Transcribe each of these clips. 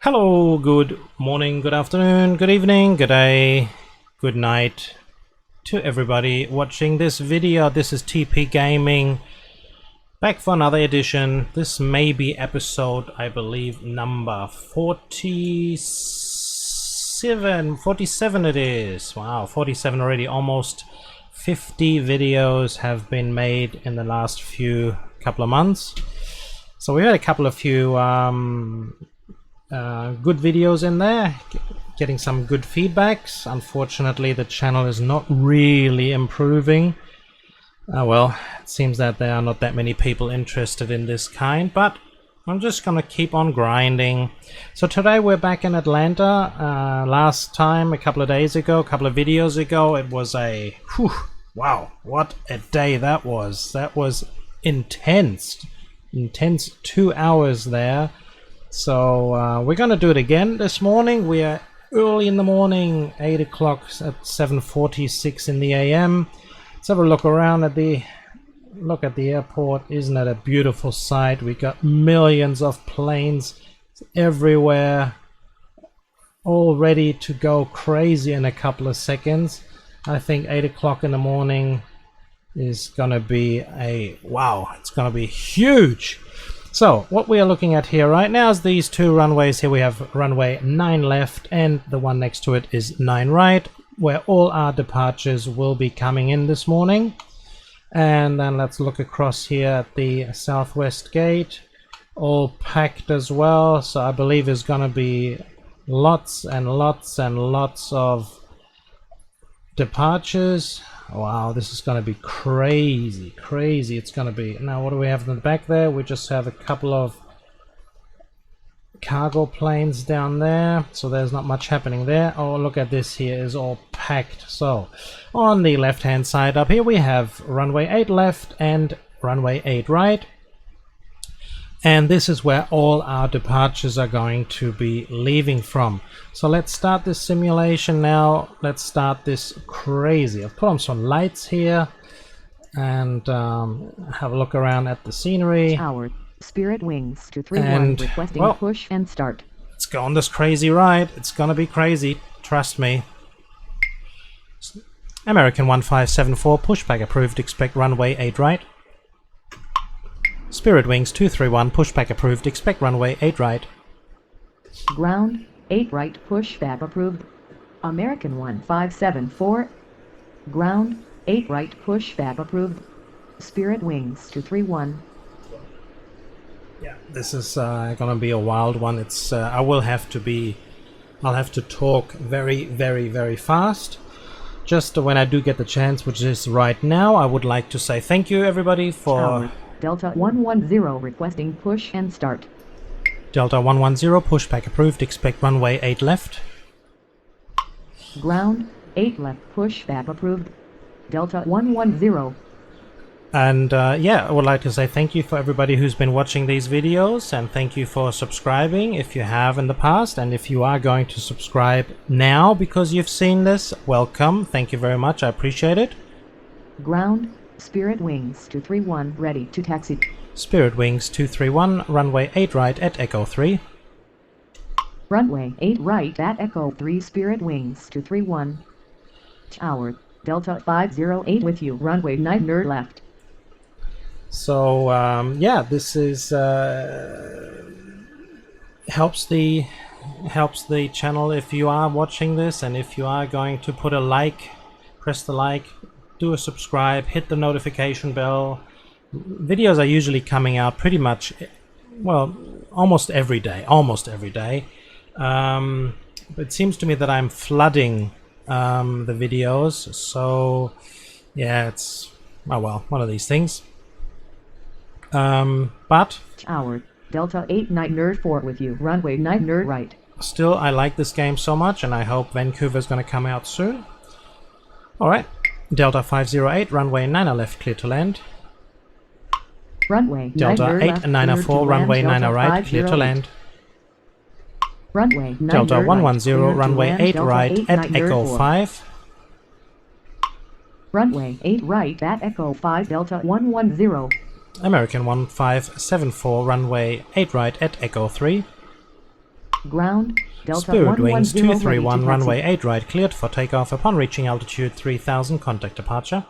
Hello, good morning, good afternoon, good evening, good day, good night to everybody watching this video. This is TP Gaming, back for another edition. This may be episode, I believe, number 47 it is. Wow, 47 already. Almost 50 videos have been made in the last couple of months. So we had a couple of good videos in there, getting some good feedbacks. Unfortunately, the channel is not really improving. Well, it seems that there are not that many people interested in this kind, but I'm just gonna keep on grinding. So today we're back in Atlanta. Last time, a couple of days ago, a couple of videos ago, it was a wow, what a day that was. That was intense 2 hours there. So we're gonna do it again this morning. We are early in the morning, 8 o'clock at 7:46 in the AM. Let's have a look around at the airport. Isn't it a beautiful sight? We got millions of planes everywhere, all ready to go crazy in a couple of seconds. I think 8 o'clock in the morning is gonna be it's gonna be huge. So what we are looking at here right now is these two runways. Here we have runway 9 left and the one next to it is 9 right, where all our departures will be coming in this morning. And then let's look across here at the southwest gate, all packed as well. So I believe there's gonna be lots and lots and lots of departures. Wow, this is going to be crazy. It's going to be. Now what do we have in the back there? We just have a couple of cargo planes down there, so there's not much happening there. Oh, look at this, here is all packed. So on the left hand side up here we have runway 8 left and runway 8 right, and this is where all our departures are going to be leaving from. So let's start this simulation now. Let's start this crazy. I've put on some lights here and have a look around at the scenery. Tower, Spirit Wings 231 requesting push and start. Let's go on this crazy ride. It's gonna be crazy, trust me. American 1574, pushback approved, expect runway 8 right. Spirit Wings 231, pushback approved, expect runway 8 right. Ground 8 right, pushback approved. American 1574. Ground 8 right, pushback approved. Spirit Wings 231. Yeah, this is gonna be a wild one. It's I'll have to talk very fast. Just when I do get the chance, which is right now, I would like to say thank you everybody for Tower, Delta 110 requesting push and start. Delta 110, pushback approved, expect runway 8 left. Ground 8 left, pushback approved. Delta 110. And yeah, I would like to say thank you for everybody who's been watching these videos, and thank you for subscribing if you have in the past, and if you are going to subscribe now because you've seen this, welcome. Thank you very much, I appreciate it. Ground Spirit Wings 231 ready to taxi. Spirit Wings 231, runway 8 right at Echo 3. Runway 8 right at Echo 3, Spirit Wings 231. Tower, Delta 508 with you, runway 9 left. So yeah, this is helps the channel if you are watching this, and if you are going to put a like, press the like, do a subscribe, hit the notification bell. Videos are usually coming out pretty much, well, almost every day. It seems to me that I'm flooding the videos, so yeah, it's well, one of these things. But Tower, Delta 89 with you, runway 9 right. Still, I like this game so much, and I hope Vancouver's gonna come out soon. Alright, Delta 508, runway 9 left, clear to land. Runway Delta 894, runway 9 right, clear to land. Runway 9 Delta 110, runway 8 right at Echo 5. Runway 8 right at Echo 5, Delta 110. American 1574, runway 8 right at Echo 3. Ground, Delta Spirit Wings 110 ready to 231, taxi. runway 8 right, cleared for takeoff upon reaching altitude 3000, contact departure.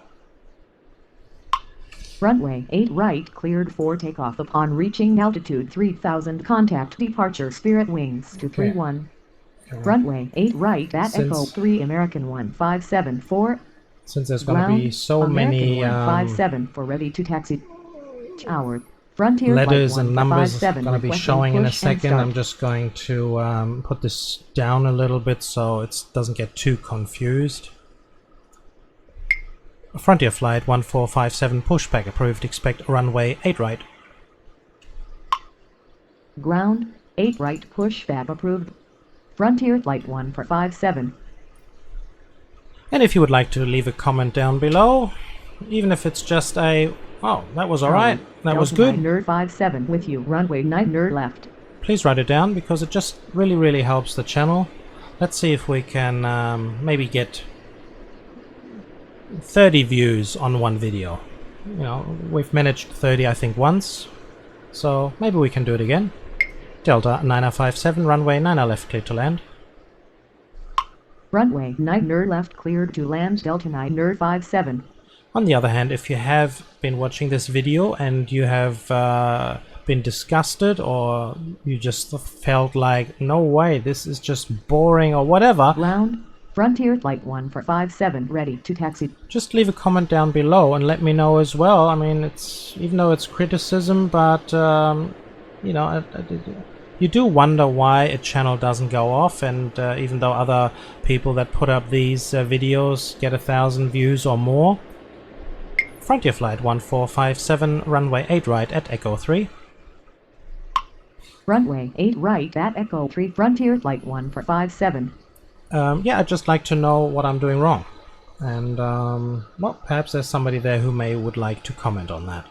Runway 8 right cleared for takeoff upon reaching altitude 3000, contact departure Spirit Wings 231. Runway 8 right at Echo 3 American 1574. Since there's going to Ground, be so American many 157 for ready to taxi. Tower, Frontier letters Flight and numbers 157 going to be requesting showing in a push and second, start. I'm just going to put this down a little bit so it doesn't get too confused. Frontier Flight 1457, pushback approved, expect runway 8 right. Ground, 8 right pushback approved. Frontier Flight 157. And if you would like to leave a comment down below, even if it's just a, oh, that was alright, that was good, Nerd 57 with you, runway 9 nerd left. please write it down because it just really helps the channel. Let's see if we can maybe get 30 views on one video. You know, we've managed 30 I think once, so maybe we can do it again. Delta 9057, runway 90 left, clear to land. Runway 9 nerd left cleared to land, Delta 9 nerd 57. On the other hand, if you have been watching this video and you have been disgusted, or you just felt like, no way, this is just boring or whatever, Ground, Frontier Flight 157 ready to taxi. just leave a comment down below and let me know as well. I mean, it's, even though it's criticism, but you know, you do wonder why a channel doesn't go off, and even though other people that put up these videos get 1,000 views or more. Frontier Flight 1457, runway 8 right at Echo 3. Runway 8 right at Echo 3, Frontier Flight 157. Yeah, I'd just like to know what I'm doing wrong. And, well, perhaps there's somebody there who would like to comment on that.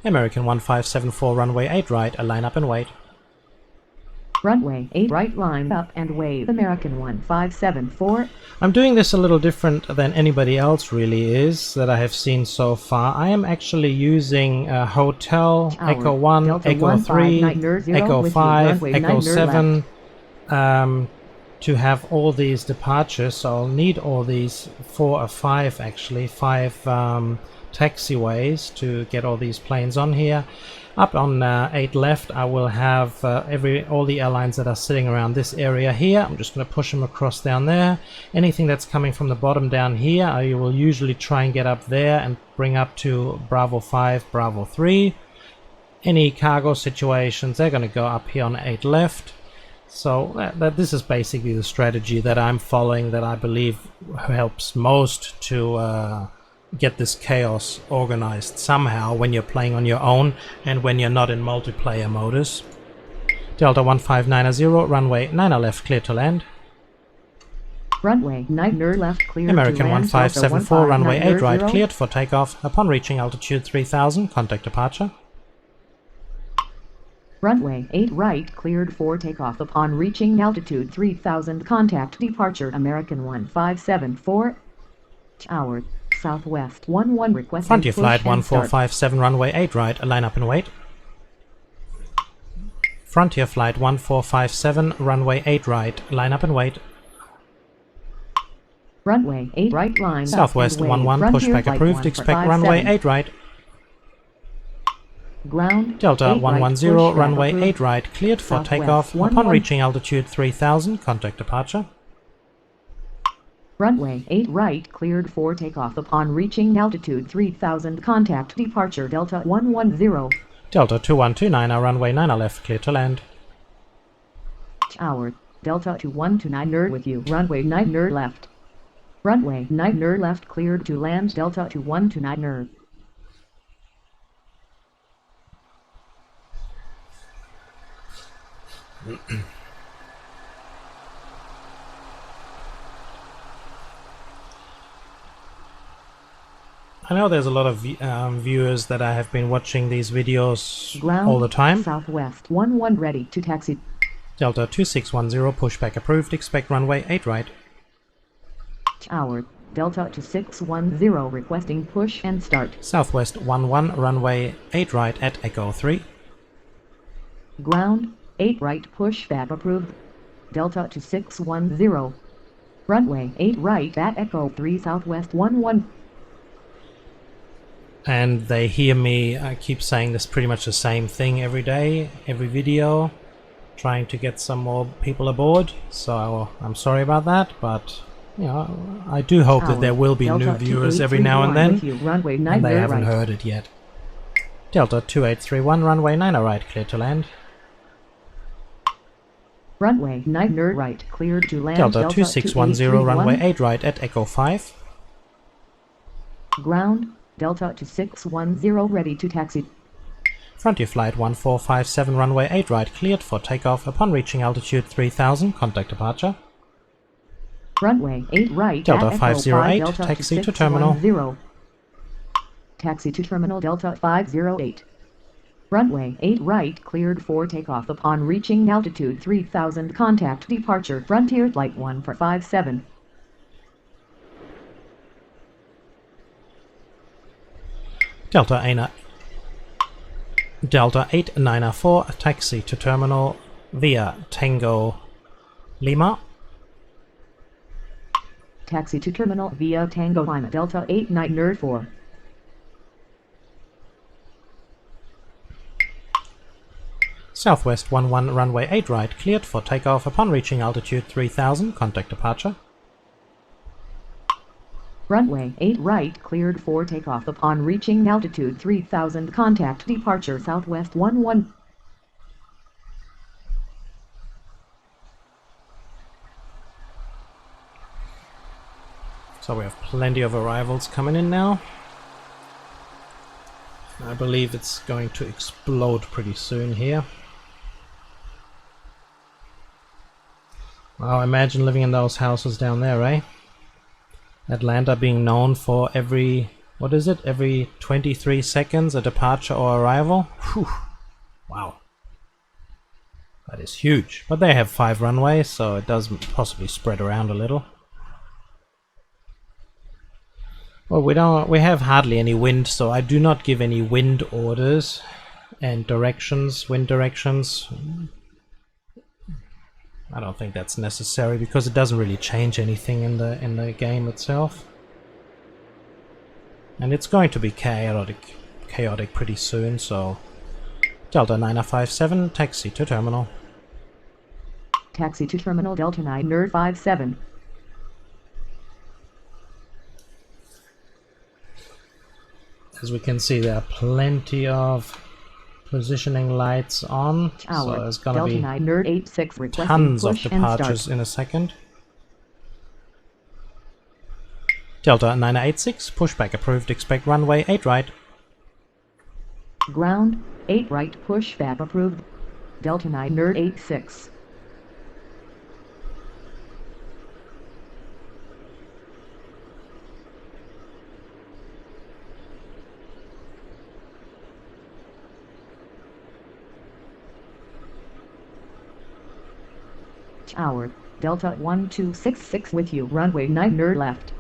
American 1574, runway 8 right, line up and wait. Runway 8 right, line up and wait, American 1574. I'm doing this a little different than anybody else really is that I have seen so far. I am actually using Hotel, Tower, Echo 1, Delta Echo 3, 159 Echo with you, 5, runway Echo 9 7 to have all these departures. So I'll need all these 4 or 5 actually, 5 taxiways to get all these planes on here. Up on 8 left, I will have all the airlines that are sitting around this area here. I'm just going to push them across down there. Anything that's coming from the bottom down here, I will usually try and get up there and bring up to Bravo 5, Bravo 3. Any cargo situations, they're going to go up here on 8 left. So this is basically the strategy that I'm following, that I believe helps most to get this chaos organized somehow when you're playing on your own and when you're not in multiplayer modus. Delta 1590, runway 9 left, clear to land. Runway 9 left, clear American to land, 1574, runway 8 right, 0. cleared for takeoff. Upon reaching altitude 3000, contact departure. Runway 8 right cleared for takeoff upon reaching altitude 3000, contact departure American 1574. Tower, Southwest 11 requesting Frontier push Flight and start. 1457, runway 8 right, line up and wait. Frontier Flight 1457, runway 8 right, line up and wait. Runway 8 right, line Southwest up and wait. 11, Frontier pushback Flight approved, expect runway 157. 8 right. Ground, Delta 8 right, 110, pushback runway approved. 8 right, cleared for Southwest takeoff. 11. Upon reaching altitude 3000, contact departure. Runway 8 right cleared for takeoff upon reaching altitude 3000, contact departure Delta 110. Delta 2129, runway 9 left, clear to land. Tower, Delta 2129 nerd with you, runway 9 nerd left. Runway 9 nerd left cleared to land, Delta 2129 nerd. I know there's a lot of viewers that I have been watching these videos Ground, all the time. Southwest 11 ready to taxi. Delta 2610, pushback approved, expect runway 8 right. Tower, Delta 2610 requesting push and start. Southwest 11, runway 8 right at Echo 3. Ground, 8 right pushback approved. Delta 2610. Runway 8 right at Echo 3 Southwest 11. And they hear me, I keep saying this pretty much the same thing every day, every video, trying to get some more people aboard. So I'm sorry about that, but you know, I do hope that there will be new viewers every now and then, and they haven't heard it yet. Delta 2831, runway 9 right, clear to land. Runway 9 right, cleared to land. Delta 2610, runway 8 right at Echo 5. Ground, Delta 2610, ready to taxi. Frontier Flight 1457, runway 8 right, cleared for takeoff. Upon reaching altitude 3000, contact departure. Runway 8 right Delta at 508, Echo 5, Delta taxi to terminal. 2610. Taxi to terminal Delta 508. Runway 8 right cleared for takeoff upon reaching altitude 3000. Contact departure Frontier Flight 1457. Delta 894, taxi to terminal via Tango Lima. Taxi to terminal via Tango Lima Delta 8904. Southwest 11, runway 8 right, cleared for takeoff. Upon reaching altitude 3000, contact departure. Runway 8 right cleared for takeoff upon reaching altitude 3000. Contact departure Southwest 11. So we have plenty of arrivals coming in now. I believe it's going to explode pretty soon here. Wow, imagine living in those houses down there, eh? Atlanta being known for every 23 seconds a departure or arrival. Whew. Wow. That is huge. But they have 5 runways, so it does possibly spread around a little. Well, we have hardly any wind, so I do not give any wind orders and directions, wind directions. I don't think that's necessary because it doesn't really change anything in the game itself. And it's going to be chaotic pretty soon, so Delta 9057, taxi to terminal. Taxi to terminal Delta 9057. As we can see, there are plenty of positioning lights on, so there's gonna be tons of departures in a second. Delta 986, pushback approved, expect runway 8 right. Ground, 8 right pushback approved. Delta 986. Tower, Delta 1266 with you, runway 9 left.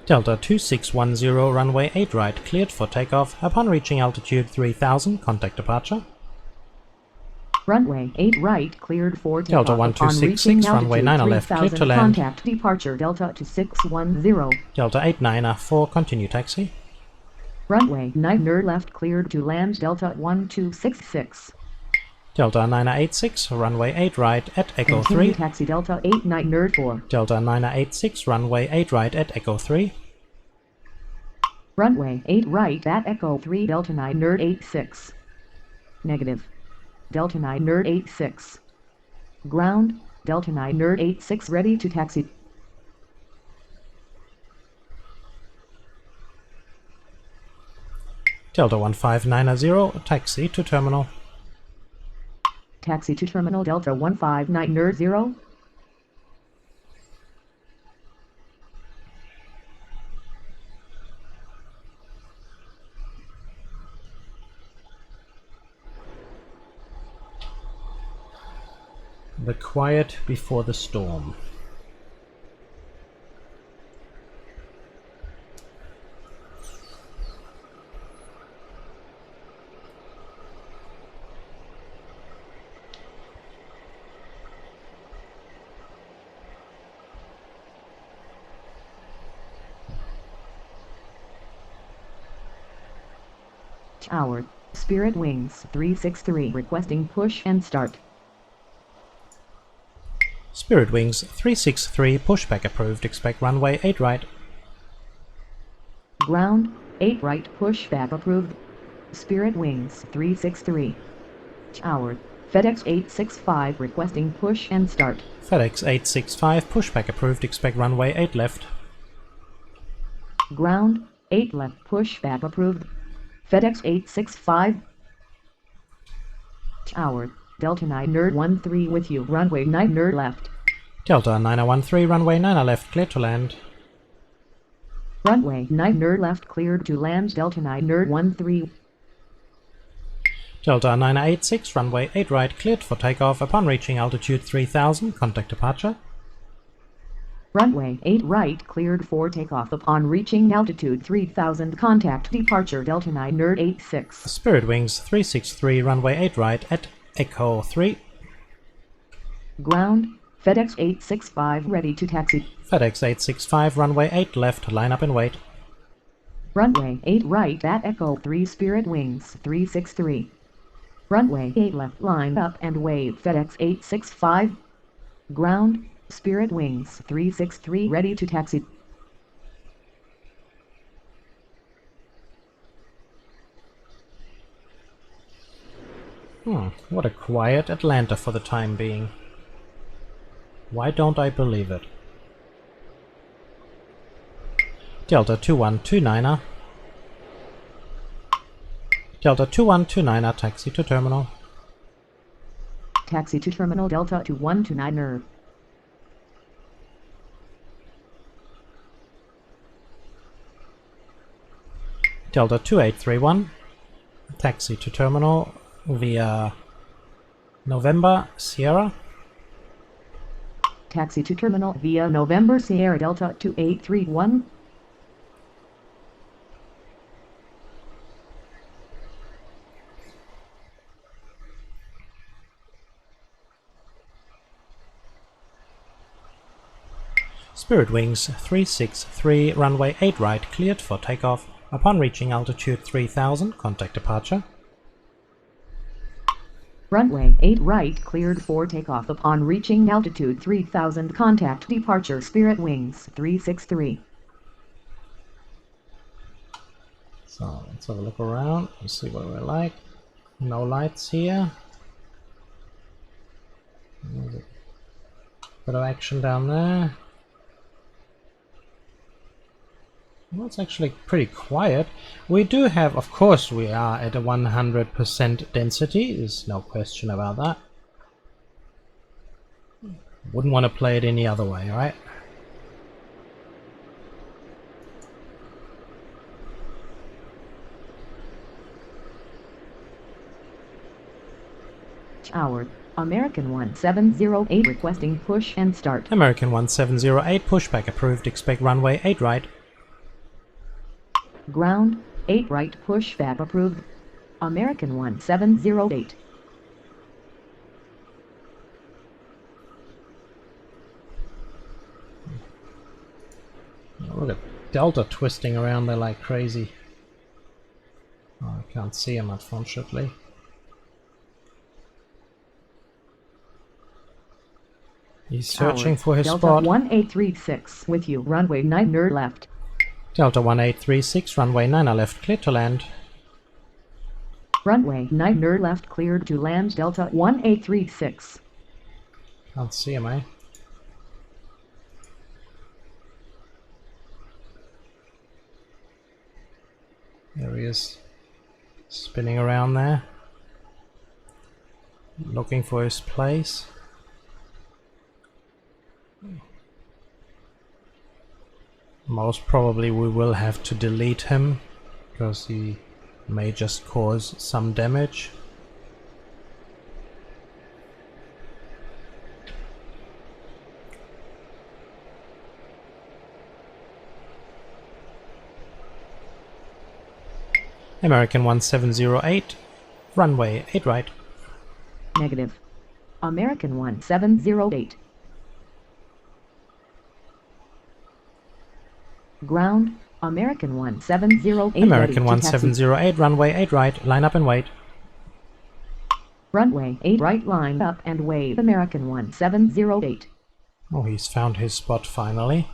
Delta 2610, runway 8 right, cleared for takeoff. Upon reaching altitude 3000, contact departure. Runway 8 right, cleared for takeoff. Delta 1266, runway 9 left, cleared to land. Contact departure Delta 2610. Delta 894, continue taxi. Runway 9 left, cleared to land Delta 1266. Delta 986, runway 8 right at Echo Continue 3. Taxi Delta 8904. Delta 986, runway 8 right at Echo 3. Runway 8 right at Echo 3 Delta 986. Negative. Delta 986. Ground, Delta 986 ready to taxi. Delta 1590, taxi to terminal. Taxi to terminal Delta 1590. The quiet before the storm. Tower, Spirit Wings 363 requesting push and start. Spirit Wings 363 pushback approved. Expect runway 8 right. Ground, 8 right pushback approved. Spirit Wings 363. Tower, FedEx 865 requesting push and start. FedEx 865 pushback approved. Expect runway 8 left. Ground, 8 left pushback approved. FedEx 865. Tower, Delta 9 Nerd 13 with you. Runway 9 Nerd left. Delta 9013 runway 9 left clear to land. Runway 9 Nerd left cleared to land. Delta 9 Nerd 13. Delta 986 runway 8 right cleared for takeoff. Upon reaching altitude 3000, contact departure. Runway 8 right cleared for takeoff. Upon reaching altitude 3000, contact departure. Delta 9 Nerd 86. Spirit Wings 363 runway 8 right at Echo 3. Ground, FedEx 865 ready to taxi. FedEx 865 runway 8 left, line up and wait. Runway 8 right at Echo 3 Spirit Wings 363. Runway 8 left, line up and wait. FedEx 865. Ground, Spirit Wings 363 ready to taxi. What a quiet Atlanta for the time being. Why don't I believe it? Delta 2129er. Delta 2129er, taxi to terminal. Taxi to terminal. Delta 2129er. Delta 2831, taxi to terminal via November Sierra. Taxi to terminal via November Sierra. Delta 2831. Spirit Wings 363 runway 8 right cleared for takeoff. Upon reaching altitude 3000, contact departure. Runway 8 right cleared for takeoff. Upon reaching altitude 3000, contact departure. Spirit Wings 363. So let's have a look around and see what we're like. No lights here. There's a bit of action down there. Well, it's actually pretty quiet. We do have, of course, we are at a 100% density. There's no question about that. Wouldn't want to play it any other way, right? Tower, American 1708 requesting push and start. American 1708 pushback approved. Expect runway 8 right. Ground, 8 right pushback approved. American 1708. Oh, look at Delta twisting around there like crazy. Oh, I can't see him unfortunately. He's searching for his Delta spot. 1836 with you. Runway 9 Nerd left. Delta 1836 runway 9 left clear to land. Runway 9 Nerd left cleared to land. Delta 1836. Can't see him, eh? There he is, spinning around there, looking for his place. Most probably we will have to delete him, because he may just cause some damage. American 1708, runway 8 right. Negative. American 1708. Ground, American 1708 American ready to taxi. 1708, runway 8 right, line up and wait. Runway 8 right, line up and wait. American 1708. Oh, he's found his spot finally.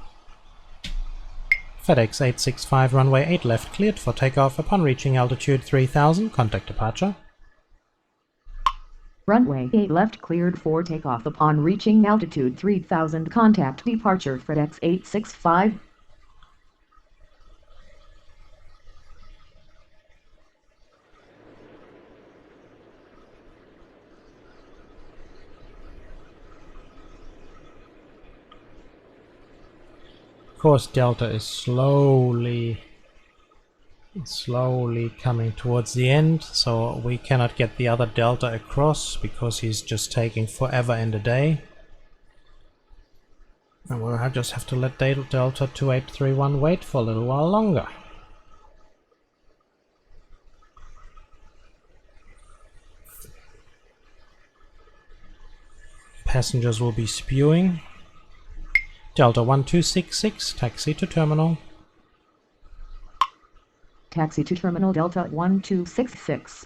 FedEx 865, runway 8 left, cleared for takeoff upon reaching altitude 3000, contact departure. Runway 8 left, cleared for takeoff upon reaching altitude 3000, contact departure. FedEx 865. Of course, Delta is slowly coming towards the end, so we cannot get the other Delta across because he's just taking forever in the day. And we'll just have to let Delta 2831 wait for a little while longer. Passengers will be spewing. Delta 1266, taxi to terminal. Taxi to terminal Delta 1266.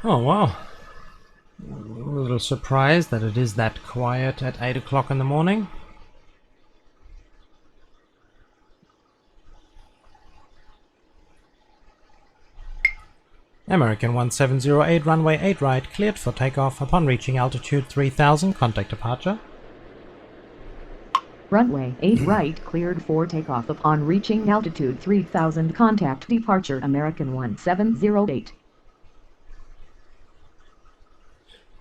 Oh wow. I'm a little surprised that it is that quiet at 8 o'clock in the morning. American 1708, runway 8 right, cleared for takeoff upon reaching altitude 3000, contact departure. Runway 8 right, cleared for takeoff upon reaching altitude 3000, contact departure. American 1708.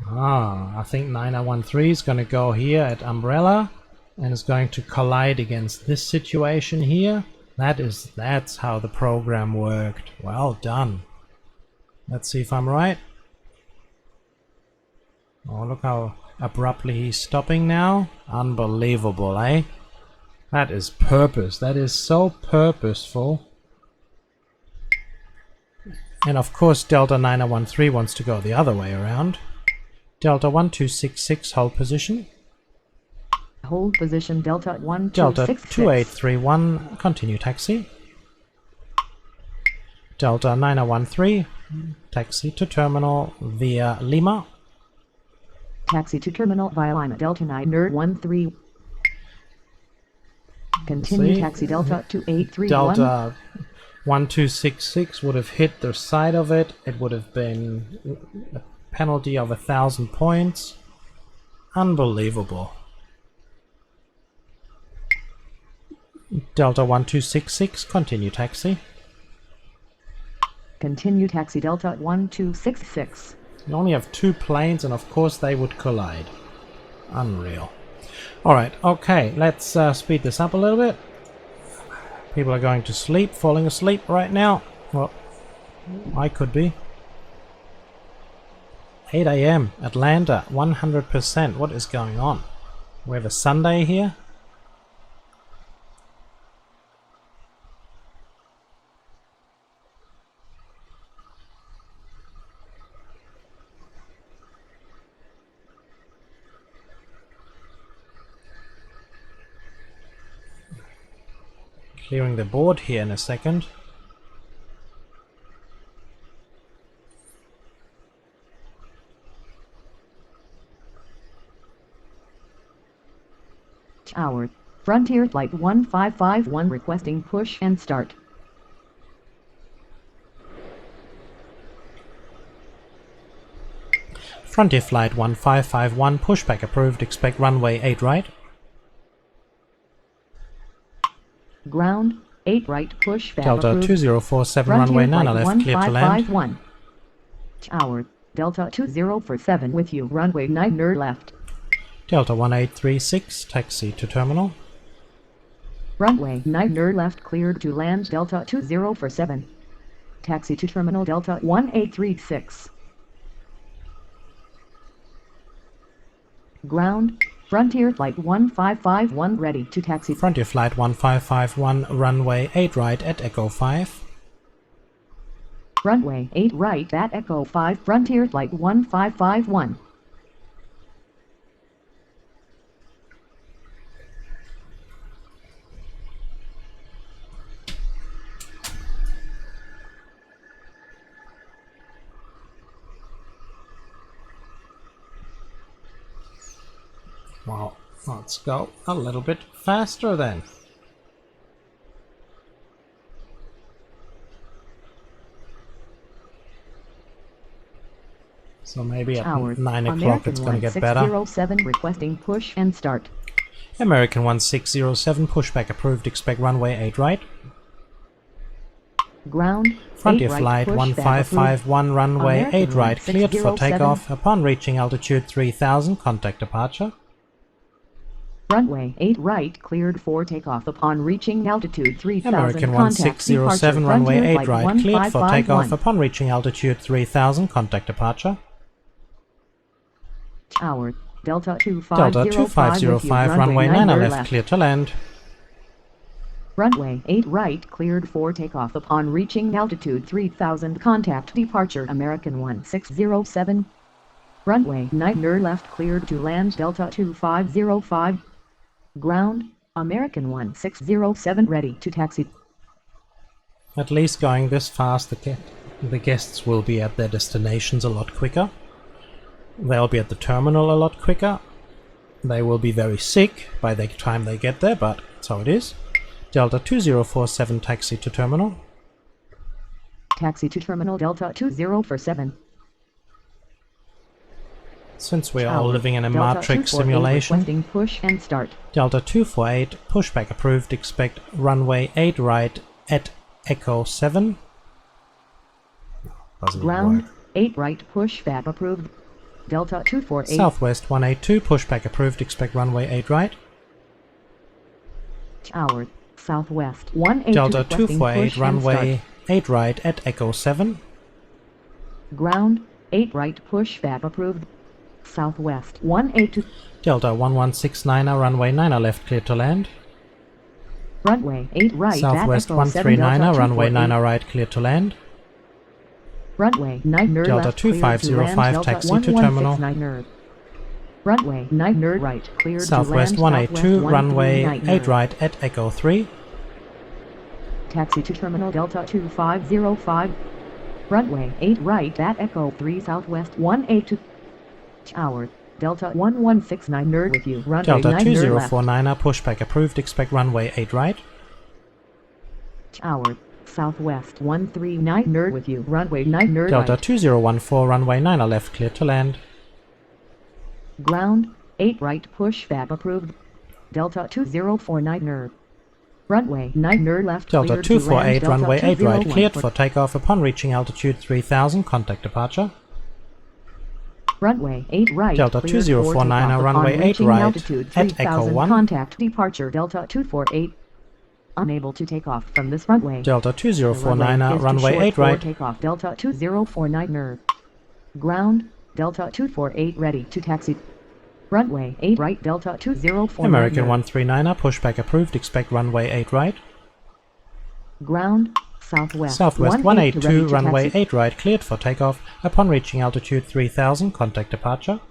I think 9013 is going to go here at Umbrella and is going to collide against this situation here. That's how the program worked. Well done. Let's see if I'm right. Oh, look how abruptly he's stopping now. Unbelievable, eh? That is purpose. That is so purposeful. And of course Delta 9013 wants to go the other way around. Delta 1266, hold position. Hold position Delta Delta 1266. 2831, continue taxi. Delta 9013, taxi to terminal via Lima. Taxi to terminal via Lima Delta 913. Continue taxi Delta 2831. Delta 1266 would have hit the side of it. It would have been a penalty of 1,000 points. Unbelievable. Delta 1266, continue taxi. Continue taxi Delta 1266. You only have 2 planes and of course they would collide. Unreal. Alright, okay, let's speed this up a little bit. People are going to sleep, falling asleep right now. Well, I could be. 8 AM, Atlanta, 100%. What is going on? We have a Sunday here. Clearing the board here in a second. Tower. Frontier Flight 1551 requesting push and start. Frontier Flight 1551, pushback approved, expect runway 8 right. Ground 8 right, push back Delta approved. 2047, Frontier runway 9 Flight left, clear to land. 1551. Tower. Delta 2047 with you, runway 9 left. Delta 1836, taxi to terminal. Runway 9 left, cleared to land Delta 2047. Taxi to terminal Delta 1836. Ground. Frontier Flight 1551 ready to taxi. Frontier Flight 1551, runway 8 right at Echo 5. Runway 8 right at Echo 5 Frontier Flight 1551. Well, let's go a little bit faster then. So maybe at Tower. 9 o'clock American it's going to get better. 1607 requesting push and start. American 1607, pushback approved, expect runway 8 right. Ground. Frontier 8 right, flight push back 1551, runway American 8 right, cleared for 1607. takeoff. Upon reaching altitude 3000, contact departure. Runway 8 right cleared for takeoff upon reaching altitude 3000. American Contact 1607, departure runway Frontier 8 Flight right, cleared for takeoff. 1551. Upon reaching altitude 3000, contact departure. Tower. Delta Delta 2505, runway 9 left, clear to land. Runway 8 right cleared for takeoff upon reaching altitude 3000. Contact departure American 1607. Runway 9 left cleared to land Delta 2505. Ground, American 1607 ready to taxi. At least going this fast, the guests will be at their destinations a lot quicker. They'll be at the terminal a lot quicker. They will be very sick by the time they get there, but that's how it is. Delta 2047, taxi to terminal. Taxi to terminal Delta 2047. Since we are all Tower. living in a Delta matrix 248 simulation. requesting push and start. Delta 248, pushback approved, expect runway 8 right at Echo 7. Doesn't Ground, work. 8 right pushback approved. Delta 248. Southwest 182, pushback approved, expect runway 8 right. Tower, Southwest 182 Delta requesting 248, push and runway start. 8 right at Echo 7. Ground, 8 right pushback approved. Southwest 182. Delta 1169er, runway 9 left, clear to land. Runway 8 right Southwest at Echo 7 139er, Delta runway 248. 9 right, clear to land. Runway 9 Delta left cleared to 2505, land Delta taxi to terminal. 1169 Runway 9 right cleared Southwest to land 182, Southwest runway 139 8 right at Echo 3. Taxi to terminal Delta 2505. Runway 8 right at Echo 3 Southwest 182. Tower, Delta 1169 with you. Runway Delta 9 left. 2049er, pushback approved, expect runway 8 right. Tower, Southwest 139 with you. Runway 9 Delta right. 2014, runway 9 left, clear to land. Ground, 8 right pushback approved. Delta 2049 Runway 9 left Delta cleared to land 248, Delta runway 8 right, 201 cleared for takeoff. Upon reaching altitude 3000, contact departure. Runway 8 right Delta cleared for 2049er, takeoff runway upon 8 reaching right altitude at 3000. Echo 1. Contact departure Delta 248. Unable to take off from this runway. Delta The runway 2049er, is too runway short 8 for right. takeoff Delta 2049 Ground, Delta 248 ready to taxi. Runway 8 right Delta 2049 American 139er, pushback approved, expect runway 8 right. Ground, Southwest Southwest 182 ready 182, to runway taxi. 8 right, cleared for takeoff. Upon reaching altitude 3000, contact departure.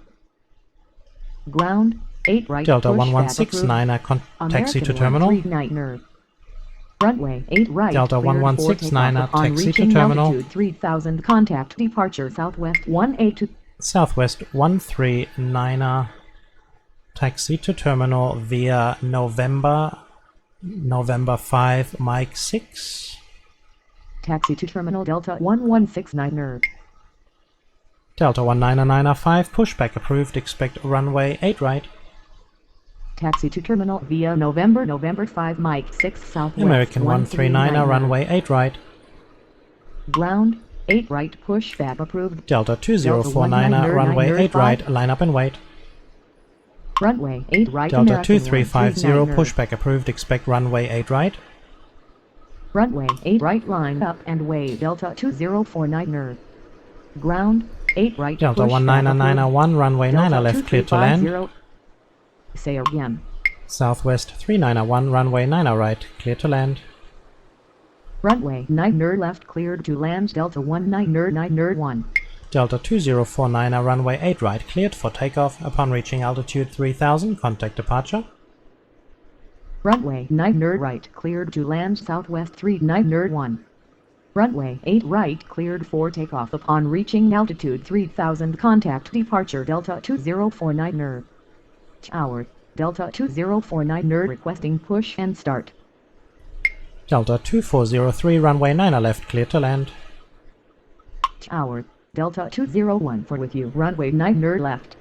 Ground, 8 right Delta pushback approved. 1169er, taxi to American terminal. 139 Runway 8 right Delta cleared for 1169er, takeoff upon taxi to reaching terminal. altitude 3000. Contact departure Southwest 182. Southwest 139er, taxi to terminal via November 5, Mike 6. Taxi to terminal Delta 1169 Delta 199er 5, pushback approved, expect runway 8 right. Taxi to terminal via November 5 Mike 6 Southwest American 139er, runway 8 right. Ground, 8 right pushback approved. Delta 2049er, runway 8 right, line up and wait. Runway 8 right Delta American 2350, 139 pushback approved, expect runway 8 right. Runway 8 right line up and wait Delta 2049 Ground, 8 right Delta pushback 19901, runway 9 Delta left, clear to land. 2350. Say again. Southwest 3901, runway 9 right, clear to land. Runway 9er left cleared to land Delta 19er 1. Delta 2049, runway 8 right, cleared for takeoff. Upon reaching altitude 3000, contact departure. Runway 9er right cleared to land Southwest 39er 1. Runway 8 right cleared for takeoff. Upon reaching altitude 3000, contact departure Delta 2049er. Tower, Delta 2049er requesting push and start. Delta 2403, runway 9 left, cleared to land. Tower, Delta 201 with you, runway 9er left.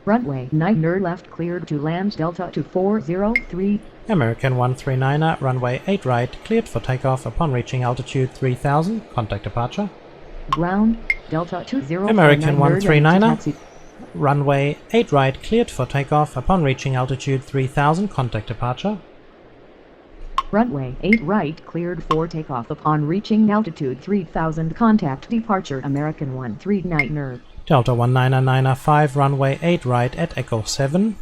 Runway 9er left cleared to land Delta 2403. American 139, runway 8 right, cleared for takeoff. Upon reaching altitude 3000, contact departure. Ground, Delta 2049er. American 139, runway 8 right, cleared for takeoff. Upon reaching altitude 3000, contact departure. Runway 8 right cleared for takeoff. Upon reaching altitude 3000, contact departure American 139er. Delta 199.5, runway 8 right at Echo 7.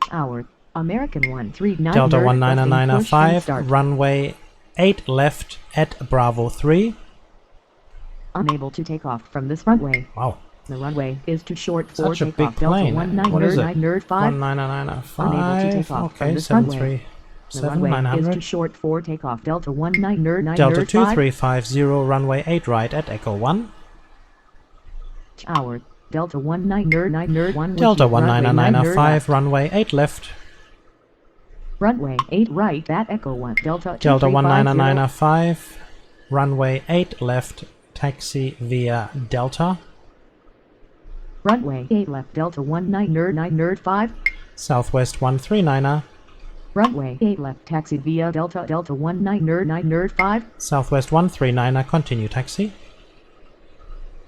Tower, American 139er. Delta requesting push and 199.5, start. runway 8 left at Bravo 3. Unable to take off from this runway. Wow. The runway is too short for Such a takeoff. big plane. Delta What is it? 199er 199.5. Unable to take off from Okay, this runway. 737 The runway is 900. too short for takeoff. Delta 199er Delta 2350, runway 8 right at Echo 1. Tower, Delta 199er 1 Delta with you, runway 199.5, runway 8 left. Runway 8 right at Echo 1. Delta Delta 2350. 199.5, runway 8 left, taxi via Delta. Runway 8 left Delta 199er 5. Southwest 139er, Runway 8 left taxi via Delta 199er 5. Southwest 139er, continue taxi.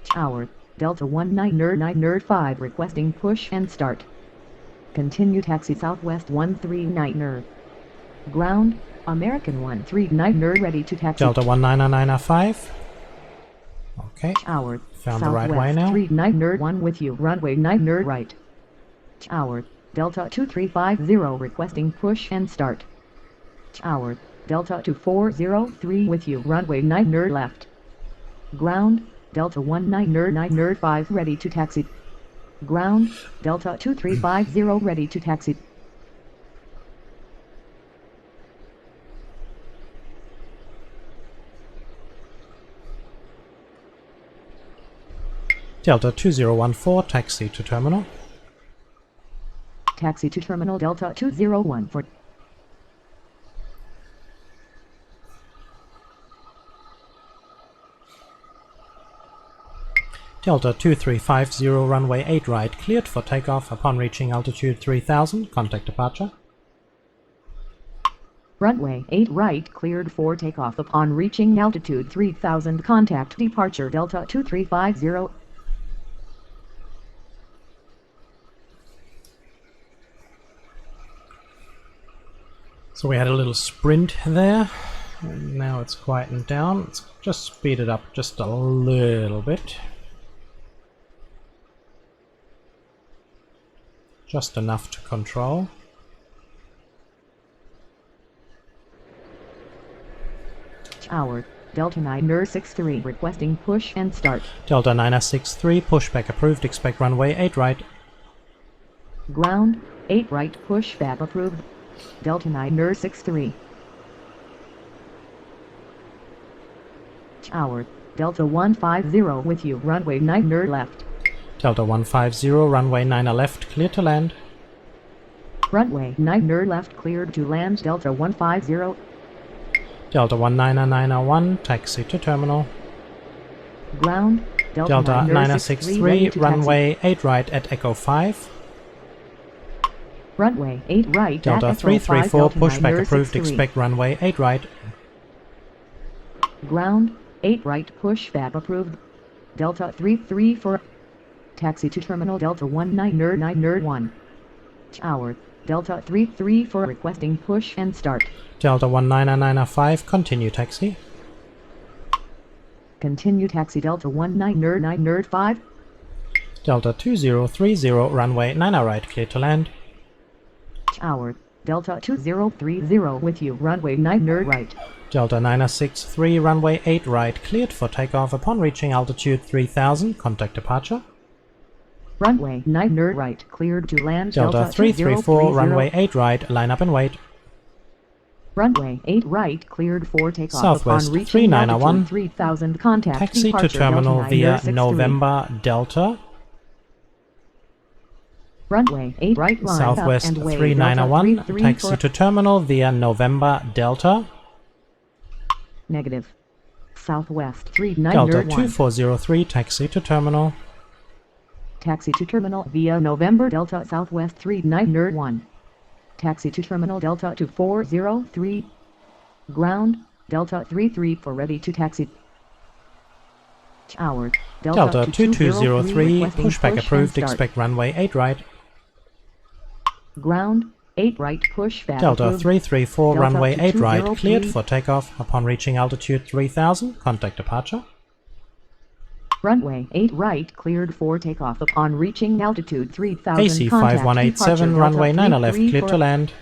Tower, Delta 199er 5 requesting push and start. Continue taxi Southwest 139er. Ground, American 139er ready to taxi. Delta 199.5. Okay, Tower, found the Southwest right way now. 39er 1 with you, runway 9er right. Tower, Delta 2350 requesting push and start. Tower, Delta 2403 with you, runway 9er left. Ground, Delta 199er 5 ready to taxi. Ground, Delta 2350 ready to taxi. Delta 2014, taxi to terminal. Taxi to terminal Delta 2014. Delta 2350, runway 8 right, cleared for takeoff. Upon reaching altitude 3000, contact departure. Runway 8 right cleared for takeoff. Upon reaching altitude 3000, contact departure Delta 2350. So we had a little sprint there, and now it's quietened down. Let's just speed it up just a little bit. Just enough to control. Tower, Delta 9er63 requesting push and start. Delta 9er63, pushback approved, expect runway 8 right. Ground, 8 right pushback approved. Delta 9er63. Tower, Delta 150 with you, runway 9er left. Delta 150, runway 9er left, clear to land. Runway 9er left cleared to land Delta 150. Delta 199er1, taxi to terminal. Ground, Delta, Delta 9er63 9er63, ready to runway 8 right at Echo 5. Runway 8 right Delta at Echo 5, 334, Delta pushback approved, 9er63. expect runway 8 right. Ground, 8 right pushback approved. Delta 334. Taxi to terminal Delta 199er 1. Tower, Delta 334 requesting push and start. Delta 199er5, continue taxi. Continue taxi Delta 199er 5. Delta 2030, runway 9er right, clear to land. Tower, Delta 2030 with you, runway 9er right. Delta 963, runway 8 right, cleared for takeoff upon reaching altitude 3000, contact departure. Runway 9 right, cleared to land. Delta 334, runway 8 right, line up and wait. Runway 8 right, cleared for takeoff Southwest upon reaching 3901, altitude 3000, contact taxi to departure terminal Delta via 963. November Delta. Runway 8 right, line Southwest up and wait. 3901, Delta 33 taxi to terminal via November Delta. Negative. Southwest Delta 3901. 2403, taxi to terminal. Taxi to terminal via November Delta Southwest 3901. Taxi to terminal Delta 2403. Ground, Delta 33 for ready to taxi. Tower, Delta 2203, requesting pushback push approved, and start. expect runway 8 right. Ground, 8 right pushback Delta approved. 334, Delta runway 8 right, 2203. cleared for takeoff upon reaching altitude 3000, contact departure. Runway 8 right cleared for takeoff upon reaching altitude 3000. AC Contact 5187, departure runway Delta 9 left, 33 cleared for to land.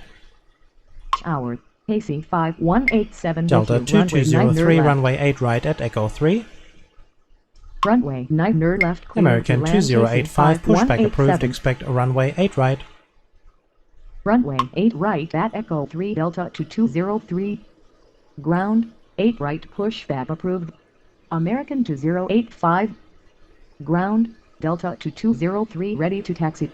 Tower, AC 5187 Delta with you, runway 2203, 9 left. runway 8 right at Echo 3. Runway 9 left cleared American to land. 2085, pushback approved, 5187. expect runway 8 right. Runway 8 right at Echo 3 Delta 2203. Ground, 8 right pushback approved. American 2085. Ground, Delta 2203 ready to taxi.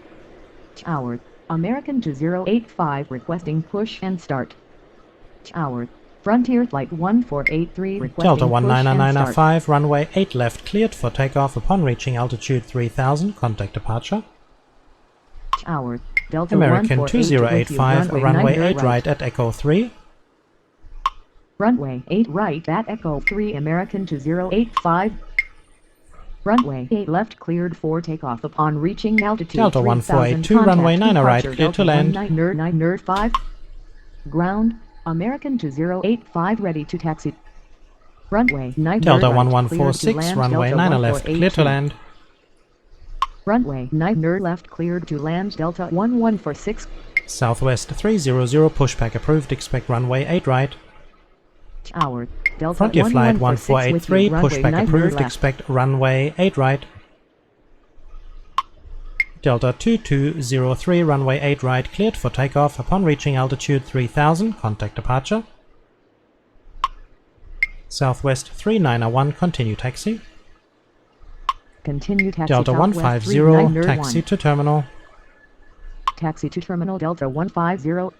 Tower, American 2085 requesting push and start. Tower, Frontier Flight 1483 requesting Delta push and start. 19995, runway 8 left, cleared for takeoff upon reaching altitude 3000, contact departure. Tower, Delta American 1482 2085, with you, runway 9 8 right at Echo 3. Runway 8 right at Echo 3 American 2085. Runway 8 left cleared for takeoff upon reaching altitude Delta 3000. 1482, runway 9 right, departure, cleared to Delta land. 19995. Ground, American 2085 ready to taxi. Runway 9 Delta right, 1146, cleared to land. runway Delta 9 left, clear to 1482. land. Runway 9 left cleared to land. Delta 1146. Southwest 300, pushback approved, expect runway 8 right. Tower, Delta Frontier Flight 1146 with 1483, you, runway pushback 9 approved, left. expect runway 8 right. Delta 2203, runway 8 right, cleared for takeoff upon reaching altitude 3000, contact departure. Southwest 3901, continue taxi. Continue taxi. Delta Southwest 150, 3901. taxi to terminal. Taxi to terminal Delta 150.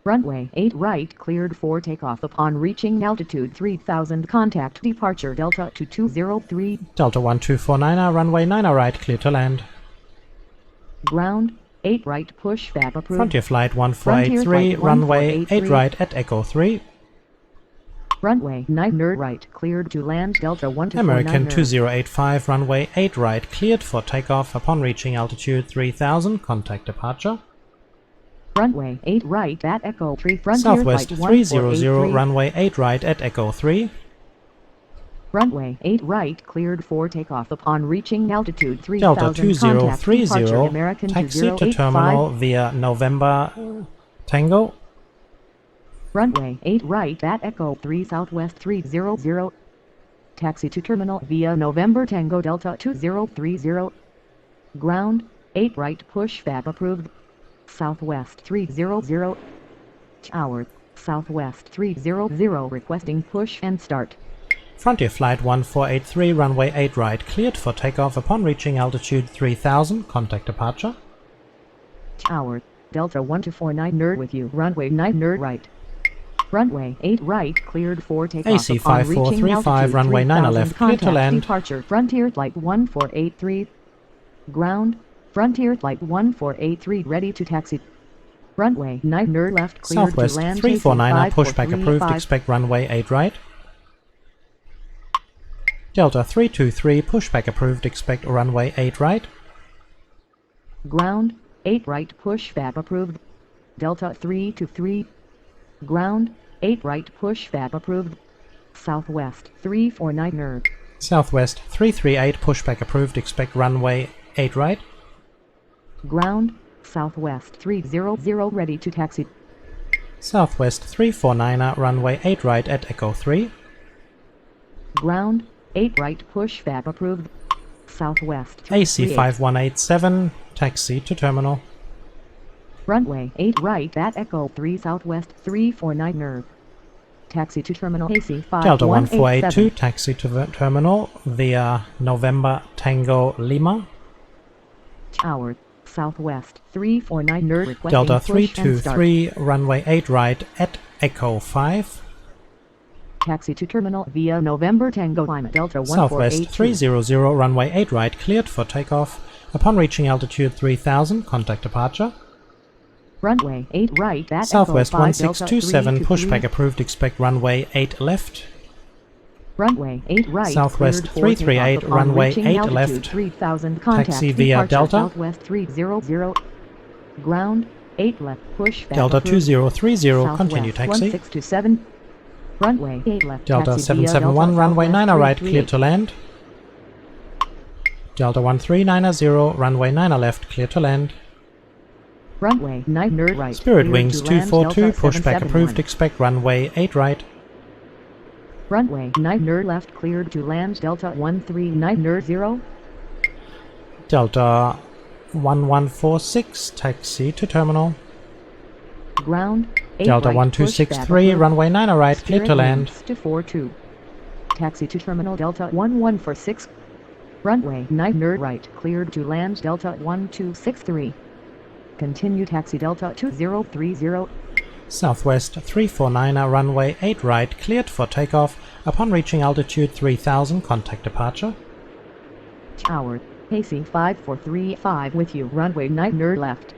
Runway 8 right cleared for takeoff upon reaching altitude 3000. Contact departure Delta 2203. Delta 1249, runway 9 right, clear to land. Ground, 8 right pushback approved. Frontier Flight Frontier 1483, Flight runway 8 1483. right at Echo 3. Runway 9 right cleared to land. Delta 1249. American 2085, runway 8 right, cleared for takeoff upon reaching altitude 3000, contact departure. Runway 8 right at Echo 3. Frontier Southwest Flight 300, 1483. runway 8 right at Echo 3. Runway 8 right cleared for takeoff upon reaching altitude 3000. Delta Contact 2030, departure American taxi to 2085. terminal via November Tango. Runway 8 right at Echo 3 Southwest 300. Taxi to terminal via November Tango Delta 2030. Ground, 8 right pushback approved. Southwest 300. Tower, Southwest 300 requesting push and start. Frontier Flight 1483, runway 8 right, cleared for takeoff upon reaching altitude 3000, contact departure. Tower, Delta 1249 with you, runway 9 right. Runway 8 right cleared for takeoff AC upon reaching 5435, altitude runway 9 3000. left, clear to Contact land. departure Frontier Flight 1483. Ground, Frontier Flight 1483 ready to taxi. Runway 9 left cleared Southwest to land. 349, pushback approved, 5435. expect runway 8 right. Delta 323, pushback approved, expect runway 8 right. Ground, 8 right pushback approved. Delta 323. Ground, 8 right pushback approved. Southwest 349. Southwest 338, pushback approved, expect runway 8 right. Ground, Southwest 300 ready to taxi. Southwest 349er, runway 8 right at Echo 3. Ground, 8 right pushback approved. Southwest AC 338. 5187, taxi to terminal. Runway 8 right at Echo 3 Southwest 349er. Taxi to terminal AC Delta 1482, 5187. taxi to terminal via November Tango Lima. Tower, Southwest 349er requesting Delta push and start. 323, runway 8 right at Echo 5. Taxi to terminal via November Tango Lima Delta Southwest 1482. 300, runway 8 right, cleared for takeoff. Upon reaching altitude 3000, contact departure. Runway 8 right at Southwest Echo 5 Delta 1627, 323. pushback approved, expect runway 8 left. Runway 8 right. Southwest cleared for 338, takeoff upon runway reaching 8 altitude left. 3000 contact Taxi via departure Delta. Southwest 300. Ground 8 left push back Delta approved. 2030, continue Southwest taxi. 1627. Runway 8 left. Delta taxi via 771, Delta runway Southwest 9 right, 338. clear to land. Delta 1390, runway 9 left, clear to land. Runway 9 right. Spirit cleared Wings to land 242, Delta pushback 771. approved, expect runway 8 right. Runway 9 left cleared to land Delta 13900. Delta 1146, taxi to terminal. Ground 8 Delta right, 1263, pushback approved. runway 9 right, clear to Spirit land. Wings to 42. Taxi to terminal Delta 1146. Runway 9 right cleared to land Delta 1263. Continue taxi Delta 2030. Southwest 349, runway 8 right, cleared for takeoff. Upon reaching altitude 3000, contact departure. Tower, AC 5435 with you. Runway 9 left.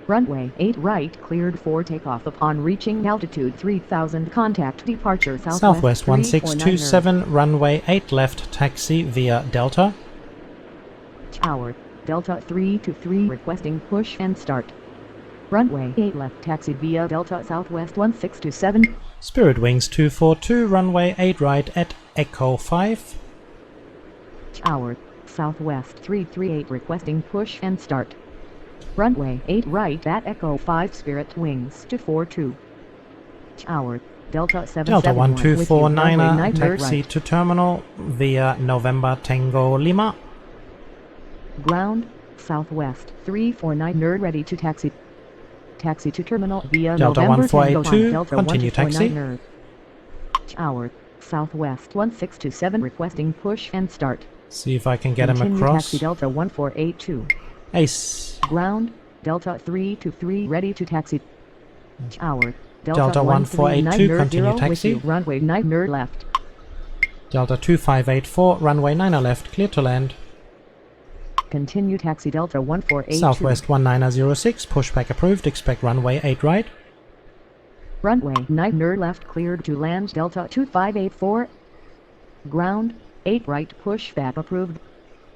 Runway 8 right cleared for takeoff upon reaching altitude 3000. Contact departure Southwest 349er. 1627, runway 8 left, taxi via Delta. Tower, Delta 323 requesting push and start. Runway 8 left taxi via Delta Southwest 1627. Spirit Wings 242, runway 8 right at Echo 5. Tower, Southwest 338 requesting push and start. Runway 8 right at Echo 5 Spirit Wings 242. Tower, Delta 771 Delta with you. 1249, Runway 9 taxi right. to terminal via November Tango Lima. Ground, Southwest 349 ready to taxi. Taxi to terminal via Delta November 1482, Tango Delta continue 1249er. Tower, Southwest 1627 requesting push and start. See if I can get him Continue across. taxi Delta 1482. Ace. Ground, Delta 323 ready to taxi. Tower, Delta, Delta 1482, continue with taxi. you. Runway 9 left. Delta 2584, runway 9 left, clear to land. Continue taxi Delta 1482. Southwest 1906, pushback approved, expect runway 8 right. Runway 9 left cleared to land Delta 2584. Ground, 8 right pushback approved.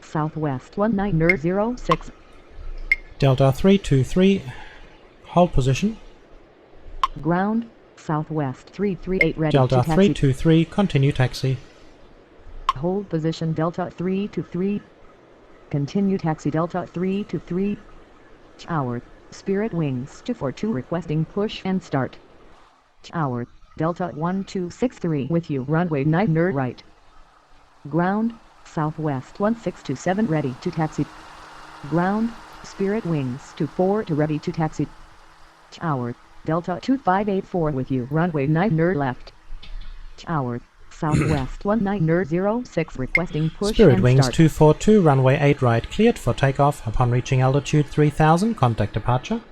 Southwest 1906. Delta 323, hold position. Ground, Southwest 338 ready Delta to taxi. 323, continue taxi. Hold position Delta 323. Continue taxi Delta 323. Tower, Spirit Wings 242 requesting push and start. Tower, Delta 1263 with you. Runway 9 right. Ground, Southwest 1627 ready to taxi. Ground, Spirit Wings 24 to ready to taxi. Tower, Delta 2584 with you. Runway 9 left. Tower, Southwest 1906 requesting push Spirit and Wings start. 242, runway 8 right, cleared for takeoff. Upon reaching altitude 3000, contact departure.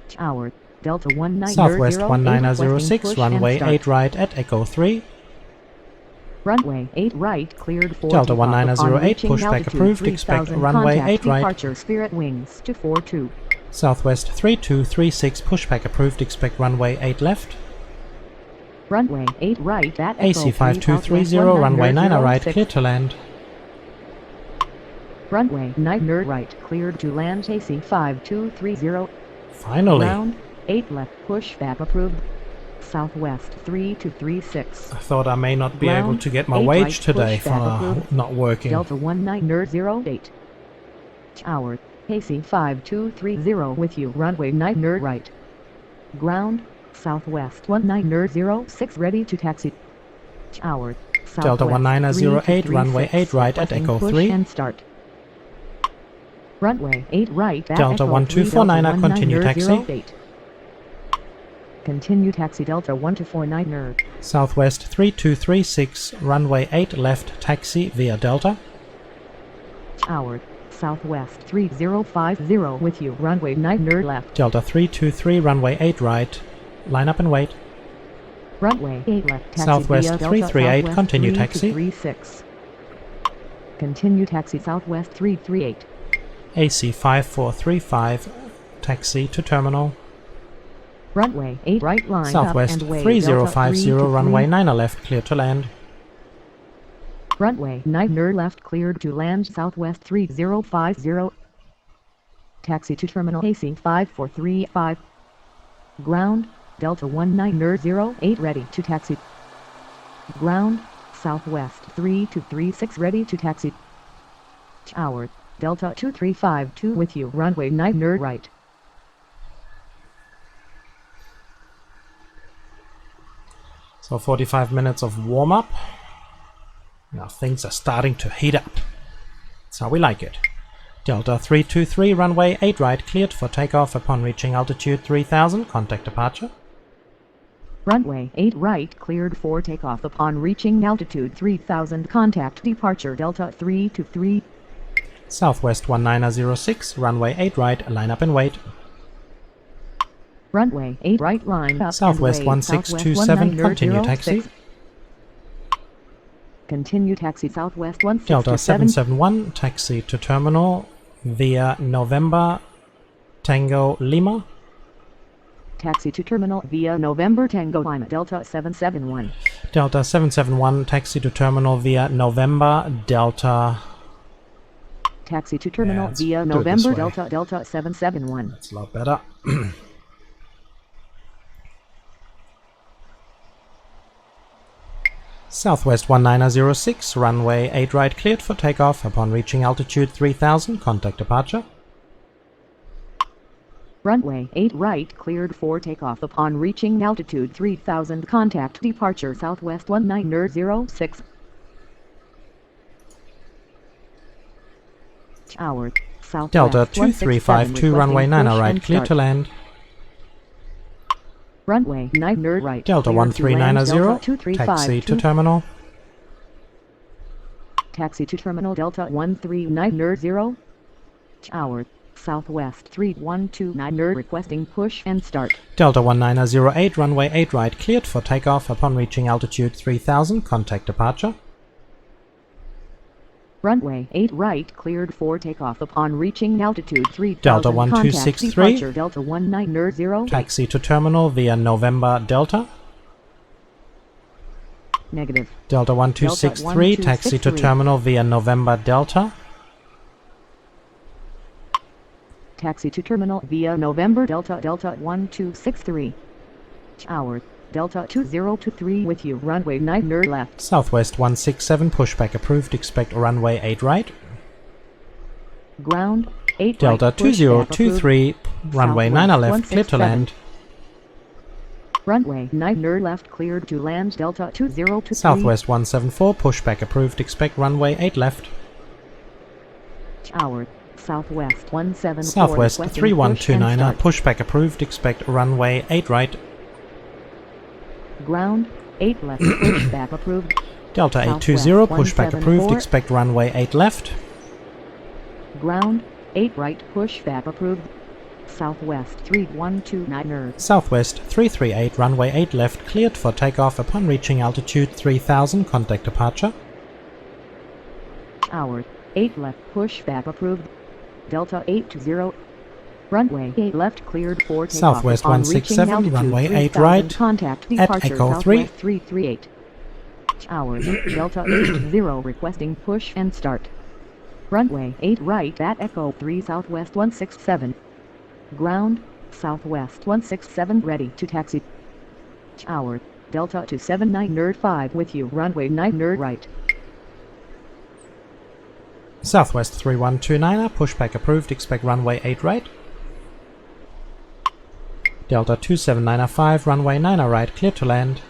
Tower, Delta 1908 Southwest requesting 1906, push runway and start. 8 right at Echo 3. Runway 8 right cleared for Delta takeoff. 1908, Upon reaching pushback altitude approved, expect 3000, runway contact 8 right. departure Spirit Wings 242. Southwest 3236, pushback approved, expect runway 8 left. Runway 8 right at Echo AC 3 5230, Southwest runway 9 right, 1906. clear to land. Runway 9 right cleared to land. AC 5230. Finally. Ground 8 left pushback approved. Southwest 3236. I thought I may not be Ground, able to get my 8 wage right, today pushback for approved. not working. Delta 1908. Tower, AC 5230 with you. Runway 9 right. Ground, Southwest 1906 ready to taxi. Tower, Delta Southwest 1908, runway 8 3236, right at requesting Echo push 3. and start. Runway 8 right at Delta Echo 1249er, 3, continue taxi. 1908. Continue taxi Delta 1249er. Southwest 3236, runway 8 left taxi via Delta. Tower, Southwest 3050 with you, runway 9 left. Delta 323, runway 8 right, line up and wait. Runway 8 left taxi Southwest via Delta 338, Southwest continue taxi. 3236. Continue taxi Southwest 338. AC 5435, taxi to terminal. Runway 8 right line Southwest up and way 3050, Delta 3 runway 9 left, clear to land. Runway 9 left cleared to land Southwest 3050. Taxi to terminal AC 5435. Ground, Delta 1908 ready to taxi. Ground, Southwest 3236 ready to taxi. Tower, Delta 2352 with you, runway 9 right. So 45 minutes of warm-up. Now things are starting to heat up. That's how we like it. Delta 323, runway 8 right, cleared for takeoff upon reaching altitude 3000, contact departure. Runway 8 right cleared for takeoff upon reaching altitude 3000, contact departure Delta 323. Southwest 1906, runway 8 right, line up and wait. Runway 8 right line up Southwest and way, 1627, continue taxi. Continue taxi Southwest Delta 167. 771, taxi to terminal via November Tango Lima. Taxi to terminal via November Tango Lima Delta 771. Delta 771, taxi to terminal via November Delta. Taxi to terminal let's via do it this November way. Delta 771. That's a lot better. Southwest 1906, runway 8 right, cleared for takeoff upon reaching altitude 3000, contact departure. Runway 8 right cleared for takeoff upon reaching altitude 3000, contact departure Southwest 1906. Tower, Southwest Delta 167, 2352, runway 9 push right, and cleared to start. land. Runway 9 right. Delta cleared to land, 1390, Delta taxi to 2352. terminal. Taxi to terminal Delta 1390. Tower, Southwest 3129, requesting push and start. Delta 1908, runway 8 right, cleared for takeoff upon reaching altitude 3000, contact departure. Runway 8 right cleared for takeoff upon reaching altitude 3000. Delta Contact 1263. departure Delta 1990. Taxi to terminal via November Delta. Negative. Delta 1263, taxi to 1263. terminal via November Delta. Taxi to terminal via November Delta 1263. Tower, Delta 2023 with you, runway 9 left. Southwest 167, pushback approved, expect runway 8 right. Ground, 8 Delta right, push back 2023, runway 9 Southwest left, clear to 167. land. Runway 9 left cleared to land Delta 2023. Southwest 174, pushback approved, expect runway 8 left. Tower, Southwest 174. Southwest requesting 3129, push and pushback approved, expect runway 8 right. start. Ground, 8 left, pushback approved. Delta Southwest 820, pushback approved, 174. expect runway 8 left. Ground, 8 right, pushback approved. Southwest 3129. Southwest 338, runway 8 left, cleared for takeoff upon reaching altitude 3000, contact departure. Tower, 8 left, pushback approved. Delta 820. Runway 8 left cleared for takeoff Southwest upon 167, reaching altitude runway 8 3000, right, contact at departure Echo Southwest 3. 338. Tower, Delta 80 requesting push and start. Runway 8 right at Echo 3 Southwest 167. Ground, Southwest 167 ready to taxi. Tower, Delta 279 with you, runway 9 right. Southwest 3129, pushback approved, expect runway 8 right. Delta 27905, runway 90 right, cleared to land.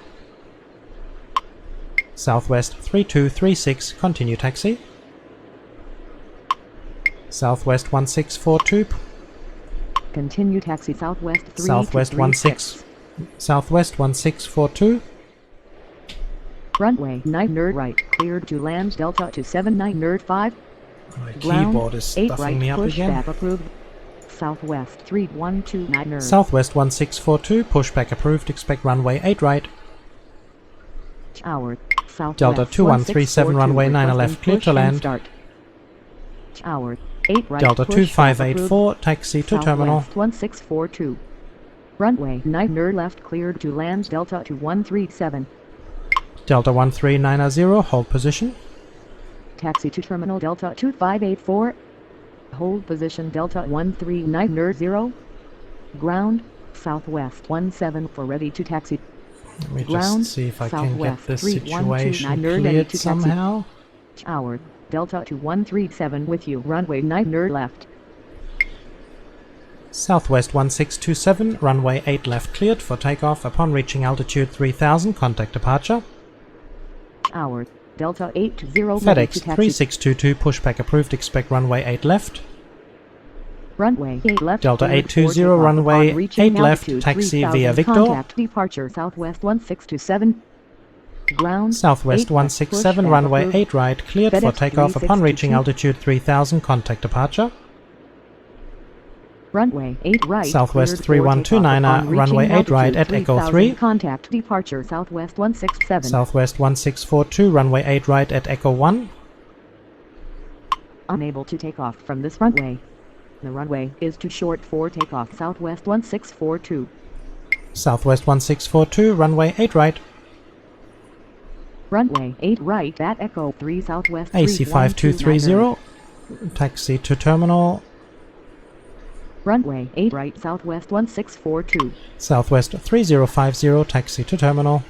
Southwest 3236, continue taxi. Southwest 1642, Continue taxi southwest 3 Southwest 1642, Runway 9 nerd right, cleared to land Delta 279 nerd 5. my Ground, keyboard is 8 stuffing right, me up again. pushback approved. Southwest 3129 nerd. Southwest 1642, pushback approved, expect runway 8 right. Tower, Southwest Delta 2137, 1642, runway 9 requesting left, clear push to and land. Start. Tower, 8 right, Delta pushback 2584, taxi to terminal. Southwest 1642. Runway 9 nerd left, cleared to land Delta 2137. Delta 1390, hold position. Taxi to terminal Delta 2584. Hold position Delta 139 nerd 0. Ground, Southwest 17 for ready to taxi. Let me Ground, just see if I can get Southwest this 3129 situation nerd ready cleared to taxi. somehow. Tower, Delta 2137 with you, runway 9 nerd left. Southwest 1627, runway 8 left cleared for takeoff. Upon reaching altitude 3000, contact departure. Tower, Delta 80 ready FedEx to taxi. 3622, pushback approved, expect runway 8 left. Runway 8 left. Delta cleared for 820, takeoff runway upon reaching 8 left, altitude taxi 3000, via Victor. Contact departure Southwest 1627. Ground, Southwest 8 left, 167, pushback runway approved. 8 right, cleared for FedEx takeoff. Upon reaching 3622. altitude 3000, contact departure. Runway 8 right. Southwest cleared for 3129, takeoff upon runway reaching 8 right altitude at Echo 3000, 3. Contact departure Southwest 167. Southwest 1642, runway 8 right at Echo 1. Unable to take off from this runway. The runway is too short for takeoff. Southwest 1642. Southwest 1642, runway 8 right. Runway 8 right at Echo 3 Southwest AC 5230, taxi to terminal. Runway 8 right Southwest 1642. Southwest 3050, taxi to terminal.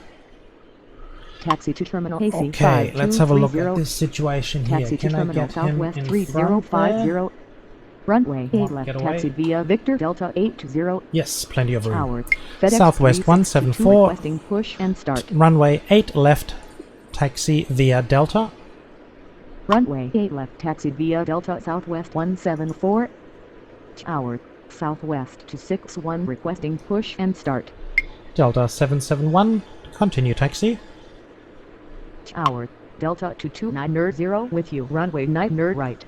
Taxi to terminal AC Okay, let's have a look 5230. at this situation here. Taxi to Can I terminal get him Southwest in front there? 3050. Runway 8 left get away. taxi via Victor Delta 820. Yes, plenty of room. Tower. FedEx Southwest 362 174. requesting push and start. Runway 8 left, taxi via Delta. Runway 8 left taxi via Delta Southwest 174. Tower. Southwest 261 requesting push and start. Delta 771, continue taxi. Tower. Delta 229 nerd 0 with you. Runway 9 nerd right.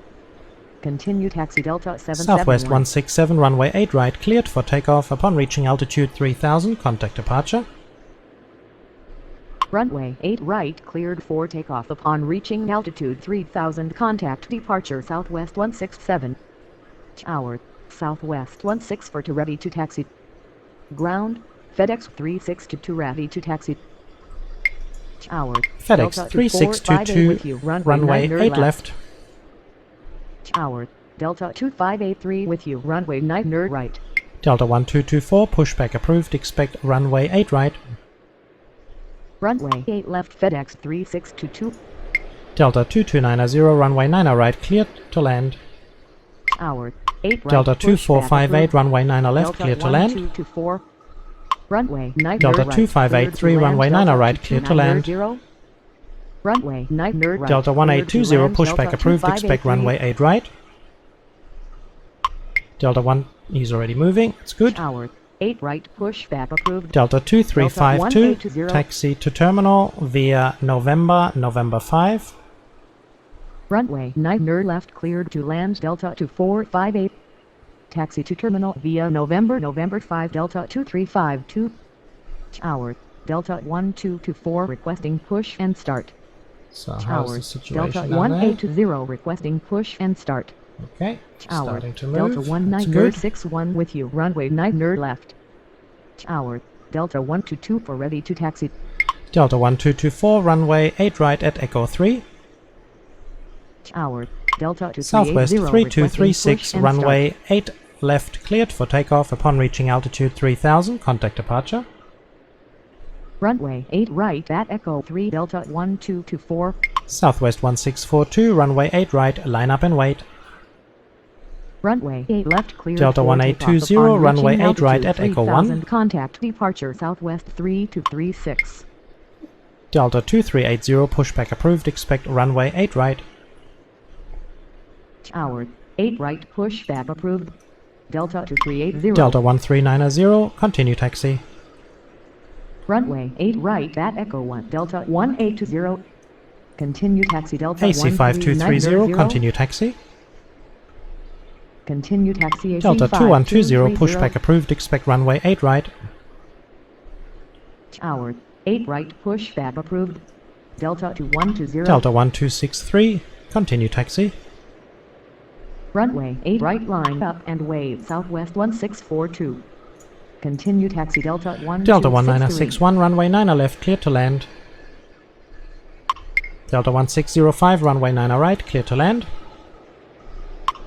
Continue taxi Delta 771. Southwest 167, runway 8 right, cleared for takeoff. Upon reaching altitude 3000, contact departure. Runway 8 right cleared for takeoff upon reaching altitude 3000. Contact departure Southwest 167. Tower. Southwest 164 to ready to taxi. Ground. FedEx 3622 ready to taxi. Tower. FedEx Delta 3622, with you. runway 9 8 left. Tower. Delta 2583 with you. Runway 9 nerd right. Delta 1224, pushback approved, expect runway 8 right. Runway 8 left FedEx 3622. Delta 2290, runway 90 right, cleared to land. Tower. 8 right. Delta pushback 2458, approved. runway 90 left, Delta cleared to land. 1224. Runway 9 Delta nerd right. 2583, cleared to runway land. 90 Delta right, cleared to 229 land. nerd 0. Runway 9 nerd right. Delta cleared to 1820, land. pushback Delta approved, expect 2583. runway 8 right. Delta 1, he's already moving, it's good. Tower. 8 right pushback approved. Delta 2352, 1820. taxi to terminal via November 5. Runway 9 nerd left cleared to land Delta 2458. Taxi to terminal via November 5 Delta 2352. Tower. Delta 1224 requesting push and start. So how's Tower. the situation Delta down there? 1820 requesting push and start. Okay, Tower. starting to Delta move, 19 that's nerd good. 61 with you. Runway 9 nerd left. Tower. Delta 122 for ready to taxi. Delta 1224, runway 8 right at Echo 3. Tower. Delta 2380 Southwest requesting 3236, push and runway 8 left cleared for takeoff. Upon reaching altitude 3000, contact departure. Runway 8 right at Echo 3 Delta 1224. Southwest 1642, runway 8 right, line up and wait. Runway 8 left cleared Delta for 1820, takeoff upon runway reaching 8 right altitude at Echo 1. 3000, contact departure southwest 3236. Delta 2380, pushback approved, expect runway 8 right. Tower 8 right pushback approved. Delta 2380. Delta 1390, continue taxi. Runway 8 right at Echo 1. Delta 1820. Continue taxi Delta AC 5230, 13900. continue taxi. Continue taxi AC Delta 2120, 5230. pushback approved, expect runway 8 right. Tower 8 right pushback approved. Delta 2120. Delta 1263, continue taxi. Runway 8 right line up and wave southwest 1642. Continue taxi Delta 1263. Delta 1961, runway 9 left, clear to land. Delta 1605, runway 9 right, clear to land.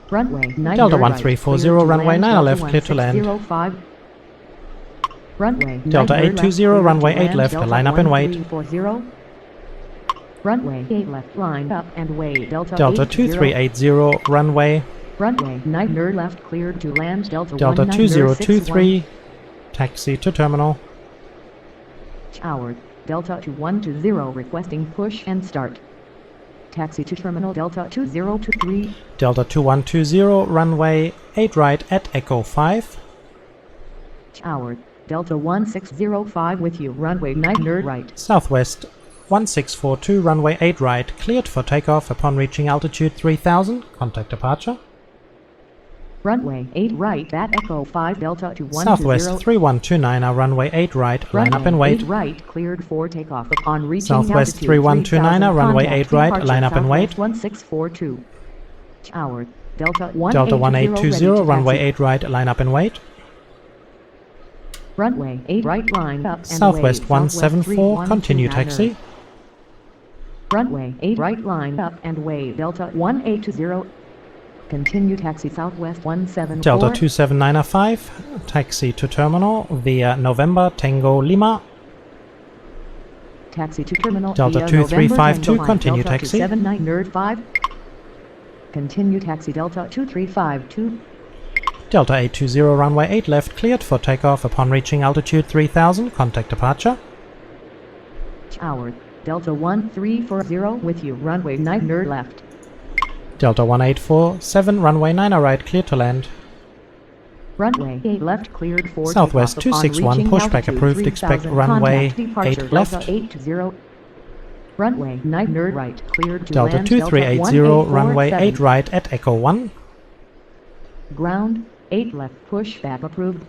Runway 9 Delta right, 1340, clear to runway land. 9 Delta left, clear to land. 1605. Runway Delta 9 left, 820, clear runway to 8 land. left, Delta line up and wait. 1340. Runway 8 left, line up and wait. Delta 2380, runway. Runway 9 left, cleared to land. Delta 2023, taxi to terminal. Tower Delta 2120, requesting push and start. Taxi to terminal Delta 2023. Delta 2120, runway 8 right at Echo 5. Tower Delta 1605 with you, runway 9 right. Southwest 1642, runway 8 right, cleared for takeoff upon reaching altitude 3000, contact departure. Runway 8 right at Echo 5 Delta 2120. Southwest 3129, runway 8 right, line up and wait. 8 right, cleared for takeoff upon reaching Southwest altitude 3129, runway 8 right, departure line up and wait. Southwest 1642. Tower Delta 1820, runway 8 right, line up and wait. Runway 8 right, line up and Southwest wait. 174, continue taxi. Runway 8 right, line up and wait. Delta 1820. Continue taxi Southwest 174. Delta 27905, taxi to terminal via November Tango Lima. Taxi to terminal Delta via 2352, November continue Delta taxi. 279 Continue taxi Delta 2352. Delta 820, runway 8 left, cleared for takeoff upon reaching altitude 3000, contact departure. Tower Delta 1340 with you, runway 9 left. Delta 1847, runway 9 right, clear to land. Runway 8 left, cleared for Southwest takeoff upon 261, reaching pushback altitude approved, expect 3000, runway contact departure 8 left. Delta 80. Runway 9 right, cleared to Delta land. 2380, runway 8 right at Echo 1. Ground 8 left, pushback approved.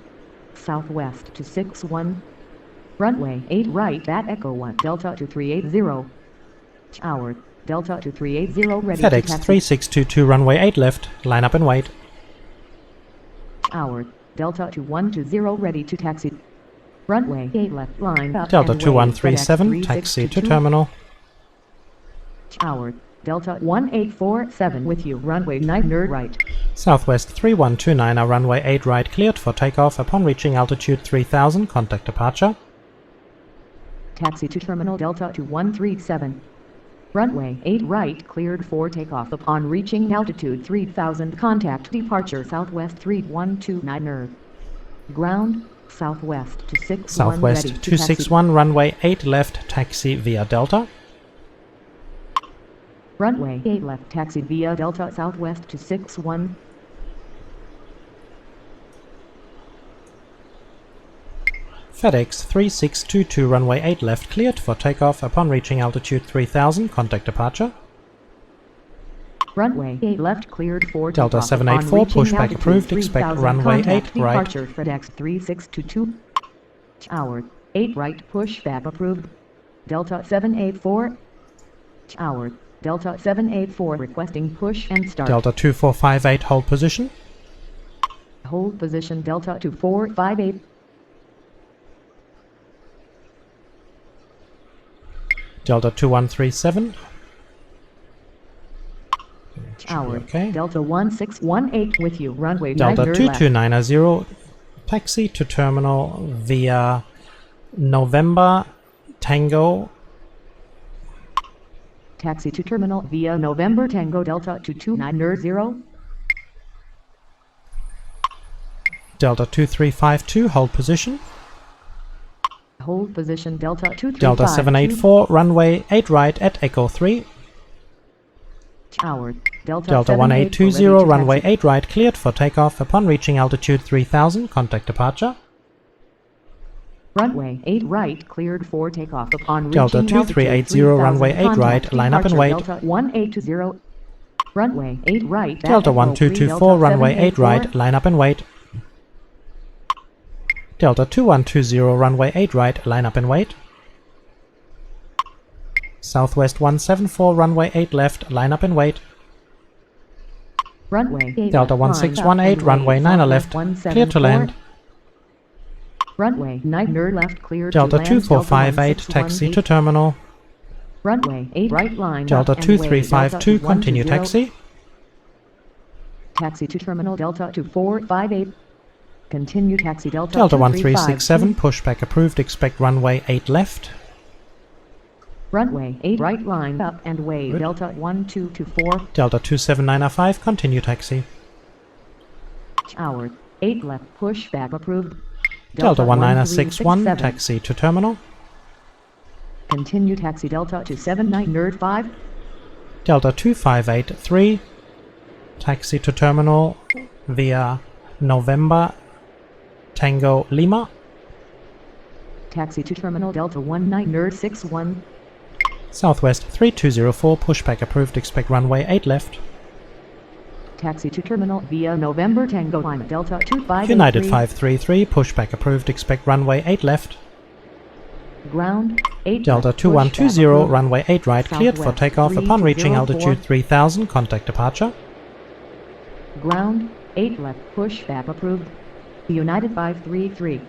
Southwest 261. Runway 8 right at Echo 1, Delta 2380. Tower Delta 2380 ready to FedEx taxi. 3622, runway 8 left, line up and wait. Tower Delta 2120 ready to taxi. Runway 8 left, line up Delta and wait. 2137, FedEx taxi to 3622. terminal. Tower Delta 1847 with you, runway 9 right. Southwest 3129, runway 8 right, cleared for takeoff upon reaching altitude 3000, contact departure. Taxi to terminal Delta 2137. Runway 8 right, cleared for takeoff upon reaching altitude 3000, contact departure Southwest 3129. Ground Southwest 261 Southwest ready to 261, runway 8 left, taxi via Delta. taxi. Runway 8 left, taxi via Delta Southwest 261. FedEx 3622, runway 8 left, cleared for takeoff upon reaching altitude 3000, contact departure. Runway 8 left, cleared for Delta takeoff 784, upon reaching pushback altitude approved, expect 3000, runway contact 8 right. departure FedEx 3622. Tower 8 right, pushback approved. Delta 784. Tower Delta 784 requesting push and start. Delta 2458, hold position. Hold position Delta 2458. Delta 2137. Tower Okay. Delta 1618 with you, runway 9 Delta left. 2290, taxi to terminal via November Tango. Taxi to terminal via November Tango Delta 2290. Delta 2352, hold position. Hold position Delta 2352. Delta 784, runway 8 right at Echo 3. Tower. Delta 1820, ready to runway taxi. 8 right, cleared for takeoff. Upon reaching altitude 3000, contact departure. Runway 8 right, cleared for takeoff upon Delta reaching altitude 2380, 3000, runway 8 right, contact line up and departure wait. Delta 1820. Runway 8 right. Delta Echo 3, 1224, Delta runway 8 784. right, line up and wait. Delta 2120, runway 8 right, line up and wait. Southwest 174, runway 8 left, line up and wait. Runway 8 Delta left, 1618, runway 9 left, clear to land. Runway 9 left, clear Delta to land. 2458, taxi to terminal. Runway 8 right, line Delta up and wait. 2352, Delta continue 2120. taxi. Taxi to terminal Delta 2458. Continue taxi Delta Delta 2367. 1367, pushback approved, expect runway 8 left. Runway 8 right, line up and wave. Good. Delta 1224. Delta 27905, continue taxi. Tower 8 left, pushback approved. Delta 1961, 1367. taxi to terminal. Continue taxi Delta 279 Delta 2583, taxi to terminal via November Tango Lima. Taxi to terminal Delta 1961. Southwest 3204, pushback approved, expect runway 8 left. Taxi to terminal via November Tango Lima Delta 2583. United 533, pushback approved, expect runway 8 left. Ground 8 Delta left, 2120, pushback approved. runway 8 right, cleared for Southwest takeoff. Upon reaching 3204. altitude 3000, contact departure. Ground 8 left, pushback approved. United 533.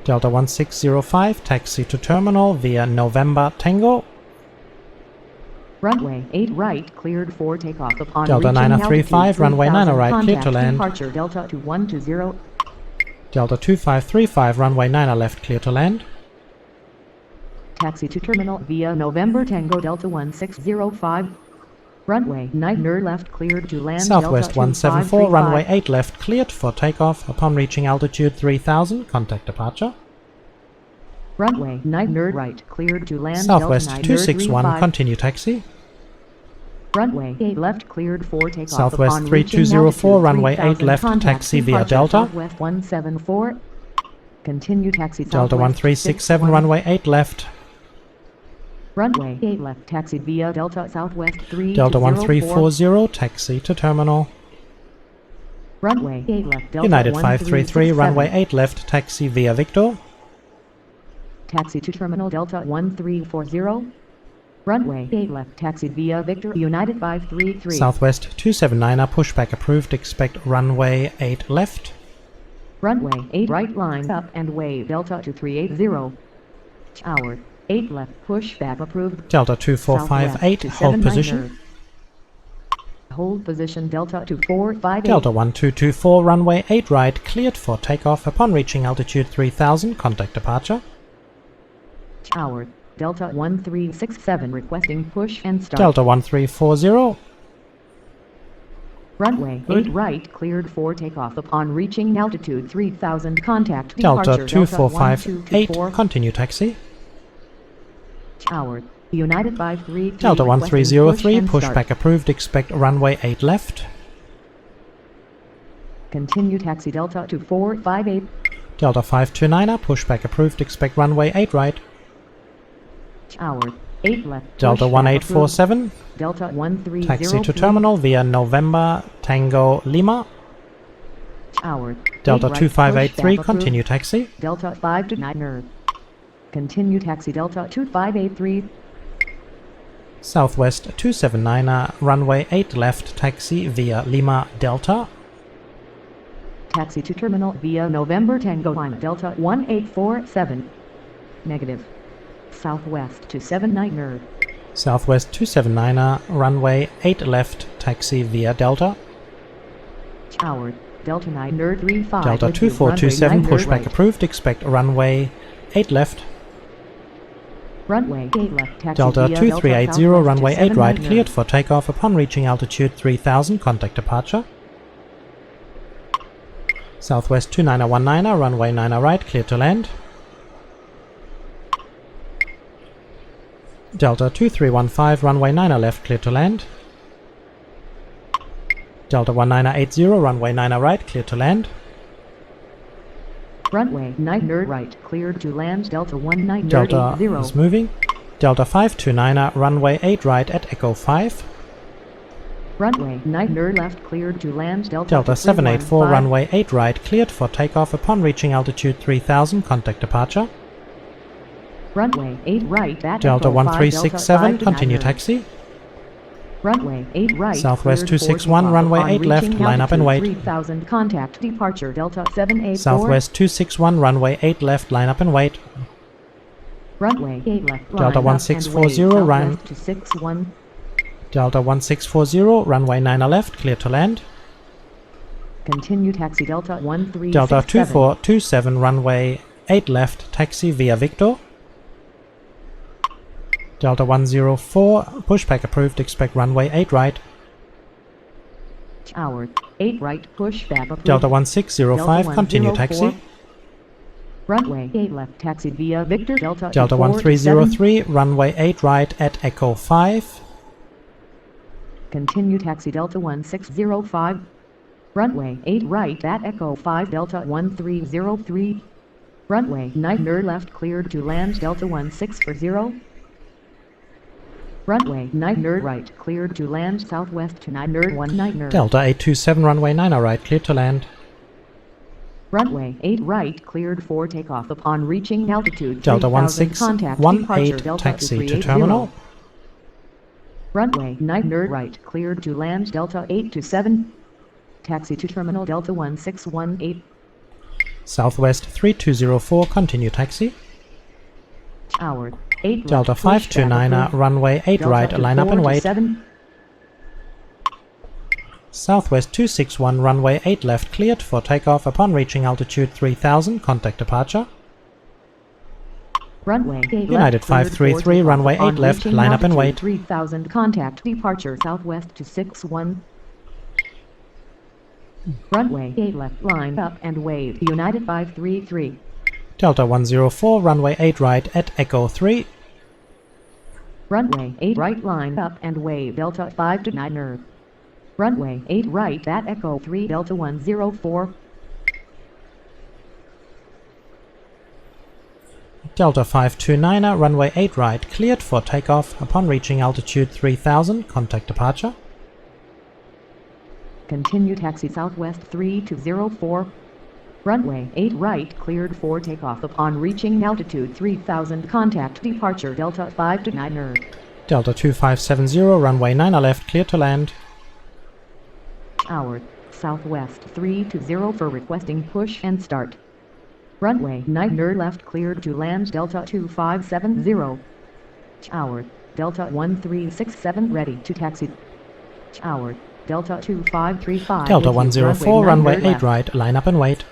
Delta 1605, taxi to terminal via November Tango. Runway 8 right, cleared for takeoff upon Delta reaching 935, altitude runway 9 3000, right, clear to contact land. Departure Delta 2120. Delta 2535, runway 9 left, clear to land. Taxi to terminal via November Tango Delta 1605. Runway 9 left, cleared to land. Southwest Delta 174, 2535. runway 8 left, cleared for takeoff. Upon reaching altitude 3000, contact departure. Runway 9 right, cleared to land. Southwest Delta 261, 935. continue taxi. Runway 8 left, cleared for takeoff. Southwest upon reaching 3204, altitude runway 8 3000, left, contact taxi via departure Delta. Southwest 174. Continue taxi Delta Southwest 1367, 61. runway 8 left. Runway 8 left, taxi via Delta Southwest 3 Delta 1340. 1340, taxi to terminal. Runway 8 left, Delta United 533, 1367. runway 8 left, taxi via Victor. Taxi to terminal Delta 1340. Runway 8 left, taxi via Victor. United 533. Southwest 279, pushback approved, expect runway 8 left. Runway 8 right, line up and wave. Delta 2380. Tower 8 left, pushback approved. Delta 2458, Southwest hold 279 position. Hold position Delta 2458. Delta 1224, runway 8 right, cleared for takeoff. Upon reaching altitude 3000, contact departure. Tower Delta 1367, requesting push and start. Delta 1340, Runway Good. 8 right, cleared for takeoff upon reaching altitude 3000, contact Delta departure 2458, 1224. continue taxi. Tower United 533. Delta requesting 1303, push and pushback start. approved, expect runway 8 left. Continue taxi Delta 2458. Delta 529, pushback approved, expect runway 8 right. Tower 8 left. Delta pushback 1847, approved. Delta 1303. taxi to terminal via November Tango Lima. Tower Delta 8 right, 2583, pushback continue approved. taxi. Delta 529. Continue taxi Delta 2583. Southwest 279, runway 8 left, taxi via Lima Delta. Taxi to terminal via November Tango Lima Delta 1847. Negative. Southwest 279. Southwest 279, runway 8 left, taxi via Delta. Tower Delta 935. Delta with you, 2427, runway 9 pushback right. approved, expect runway 8 left. Runway 8 left. Taxi Delta via 2380, Southwest runway 8 right, 279. cleared for takeoff. Upon reaching altitude 3000, contact departure. Southwest 2919, runway 90 right, clear to land. Delta 2315, runway 90 left, clear to land. Delta 1980, runway 90 right, clear to land. Runway 90 right, cleared to land. Delta 1980. Delta is moving. Delta 529, runway 8 right at Echo 5. Runway 90 left, cleared to land. Delta 784, runway 8 right, cleared for takeoff upon reaching altitude 3000, contact departure. Runway 8 right at Delta Echo 1367, 5, continue taxi. Runway 8 right. Southwest cleared for 261, takeoff runway upon 8 left, reaching line up and altitude wait. 3000, contact departure. Delta 784. Southwest 261, runway 8 left, line up and wait. Runway 8 left. Delta 1640, run. 261. Delta 1640, runway 90 left, clear to land. Continue taxi. Delta 1367. Delta 2427, runway 8 left, taxi via Victor. Delta 104, pushback approved, expect runway 8 right. Tower 8 right, pushback approved. Delta 1605, Delta continue 104. taxi. Runway 8 left, taxi via Victor. Delta 1303, runway 8 right at Echo 5. Continue taxi. Delta 1605. Runway 8 right at Echo 5. Delta 1303. Runway 90 left, cleared to land. Delta 1640. Runway 90 right, cleared to land. Southwest to 19. Delta 827, runway 90 right, clear to land. Runway 8 right, cleared for takeoff upon reaching altitude. Delta 3000, contact departure. 1618, Delta taxi to 2380. terminal. Runway 90 right, cleared to land. Delta 827. Taxi to terminal. Delta 1618. Southwest 3204, continue taxi. Tower 8 Delta left, 529, pushback approved. runway 8 Delta right, line up and wait. 427. Southwest 261, runway 8 left, cleared for takeoff upon reaching altitude 3000, contact departure. Runway 8 United left, cleared 533, for takeoff runway 8 upon left, reaching line up and altitude wait. 3000, contact departure. Southwest to 61. Runway 8 left, line up and wave. United 533. Delta 104, runway 8 right at Echo 3. Runway 8 right, line up and wave. Delta 529. Runway 8 right at Echo 3. Delta 104. Delta 529, runway 8 right, cleared for takeoff upon reaching altitude 3000, contact departure. Continue taxi. Southwest 3204. Runway 8 right, cleared for takeoff upon reaching altitude 3000, contact departure. Delta 529. Delta 2570, runway 90 left, clear to land. Tower Southwest 320 for requesting push and start. Runway 90 left, cleared to land. Delta 2570. Tower Delta 1367, ready to taxi. Tower Delta 2535. Delta with you, 104, runway 8 left. right, line up and wait.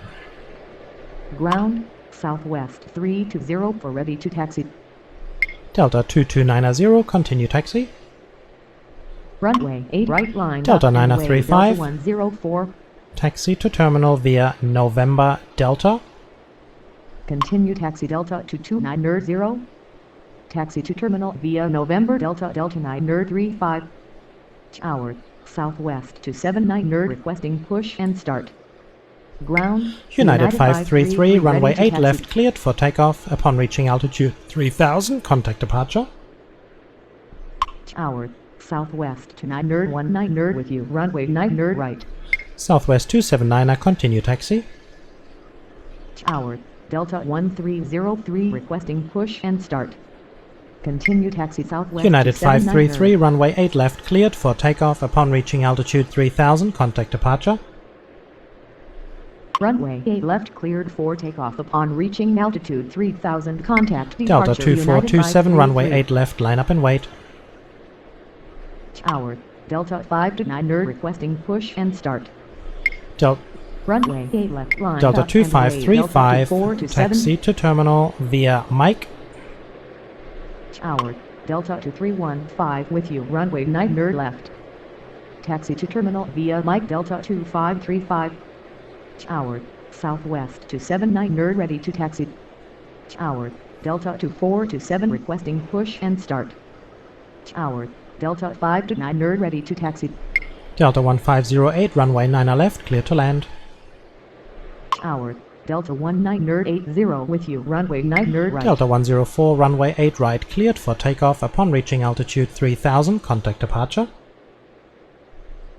Ground Southwest 320 for ready to taxi. Delta 2290, continue taxi. Runway 8 right, line Delta up and wave. 935. Delta 104. Taxi to terminal via November Delta. Continue taxi. Delta 2290. Taxi to terminal via November Delta. Delta 935. Tower Southwest to 79 requesting push and start. Ground United 533, runway ready to 8 taxi. left, cleared for takeoff upon reaching altitude 3000, contact departure. Tower Southwest to 919 with you, runway 90 right. Southwest 279, continue taxi. Tower Delta 1303 requesting push and start. Continue taxi. Southwest United to 790. 533, runway 8 left, cleared for takeoff upon reaching altitude 3000, contact departure. Runway 8 left, cleared for takeoff upon reaching altitude 3000, contact Delta departure. 2427, United runway 533. 8 left, line up and wait. Tower Delta 529 requesting push and start. Delta Runway 8 left, line Delta up and wave. 2535, Delta 2427. taxi to terminal via Mike. Tower Delta 2315 with you, runway 90 left. Taxi to terminal via Mike. Delta 2535. Tower Southwest 279 ready to taxi. Tower, Delta 2427 requesting push and start. Tower, Delta 529 ready to taxi. Delta 1508, runway 9 left, clear to land. Tower, Delta 1980 with you, runway 9 right. Delta 104, runway 8 right, cleared for takeoff. Upon reaching altitude 3000, contact departure.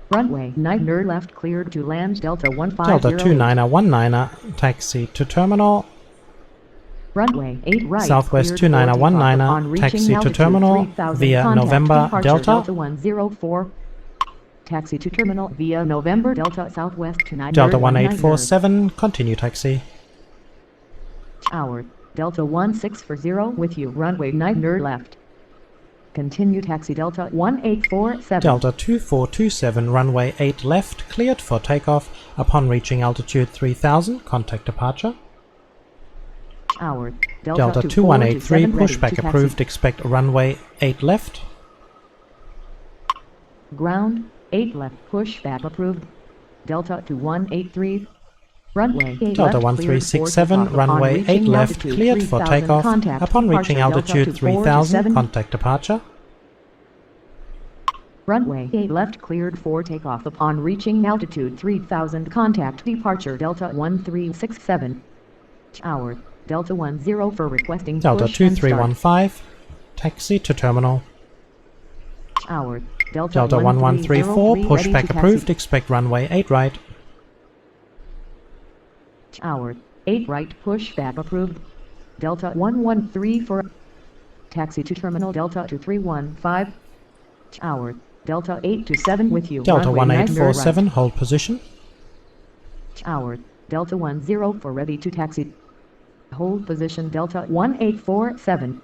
Runway 9 left, cleared to land. Delta 150. Delta 2919, taxi to terminal. Runway 8 right. Southwest cleared for 2919, takeoff upon reaching taxi to altitude terminal 3000, via contact November departure, Delta. Delta 104. Taxi to terminal via November Delta Southwest 29 Delta 1847, continue taxi. Tower, Delta 1640 with you, runway 9 left. Continue taxi Delta 1847. Delta 2427, runway 8 left, cleared for takeoff. Upon reaching altitude 3000, contact departure. Tower, Delta 2183, pushback approved, expect runway 8 left. Ground, 8 left, pushback approved. Delta 2183. Runway 8 Delta left, 1367, cleared for runway takeoff. 8 Upon left, reaching cleared altitude for 3000, takeoff. contact Upon reaching departure, altitude Delta 3000, 2427. contact departure. Runway 8 left, cleared for takeoff. Upon reaching altitude 3000, contact departure Delta 1367. Tower, Delta 10 for requesting Delta push and start. 2315, taxi to terminal. Tower, Delta, Delta 1134, 1303, ready pushback to approved, taxi. expect runway 8 right. Tower, 8 right, pushback approved. Delta 113 for taxi to terminal Delta 2315. Tower, Delta 827 with you. Delta runway 9 1847, right. hold position. Tower, Delta 10 for ready to taxi. Hold position Delta 1847.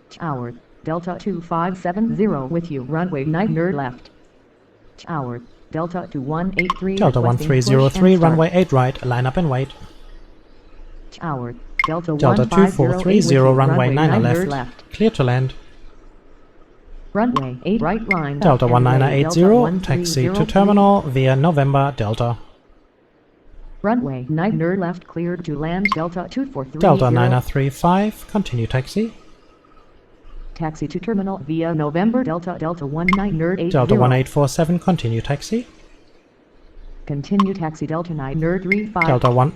Tower, Delta 2570 with you, runway 9 left. Tower, Delta 2183. Delta requesting push 1303, and start. runway 8 right, line up and wait. Tower, Delta Delta 1508 with 2430, you, runway 9 left. left, clear to land. Runway 8 right line. Delta up and away. 1980, taxi to 1303. terminal via November Delta. Runway 9 left, cleared to land. Delta 2430. Delta 935, continue taxi. Taxi to terminal via November Delta 1980. Delta 1847, continue taxi. Continue taxi Delta 935. Delta 1.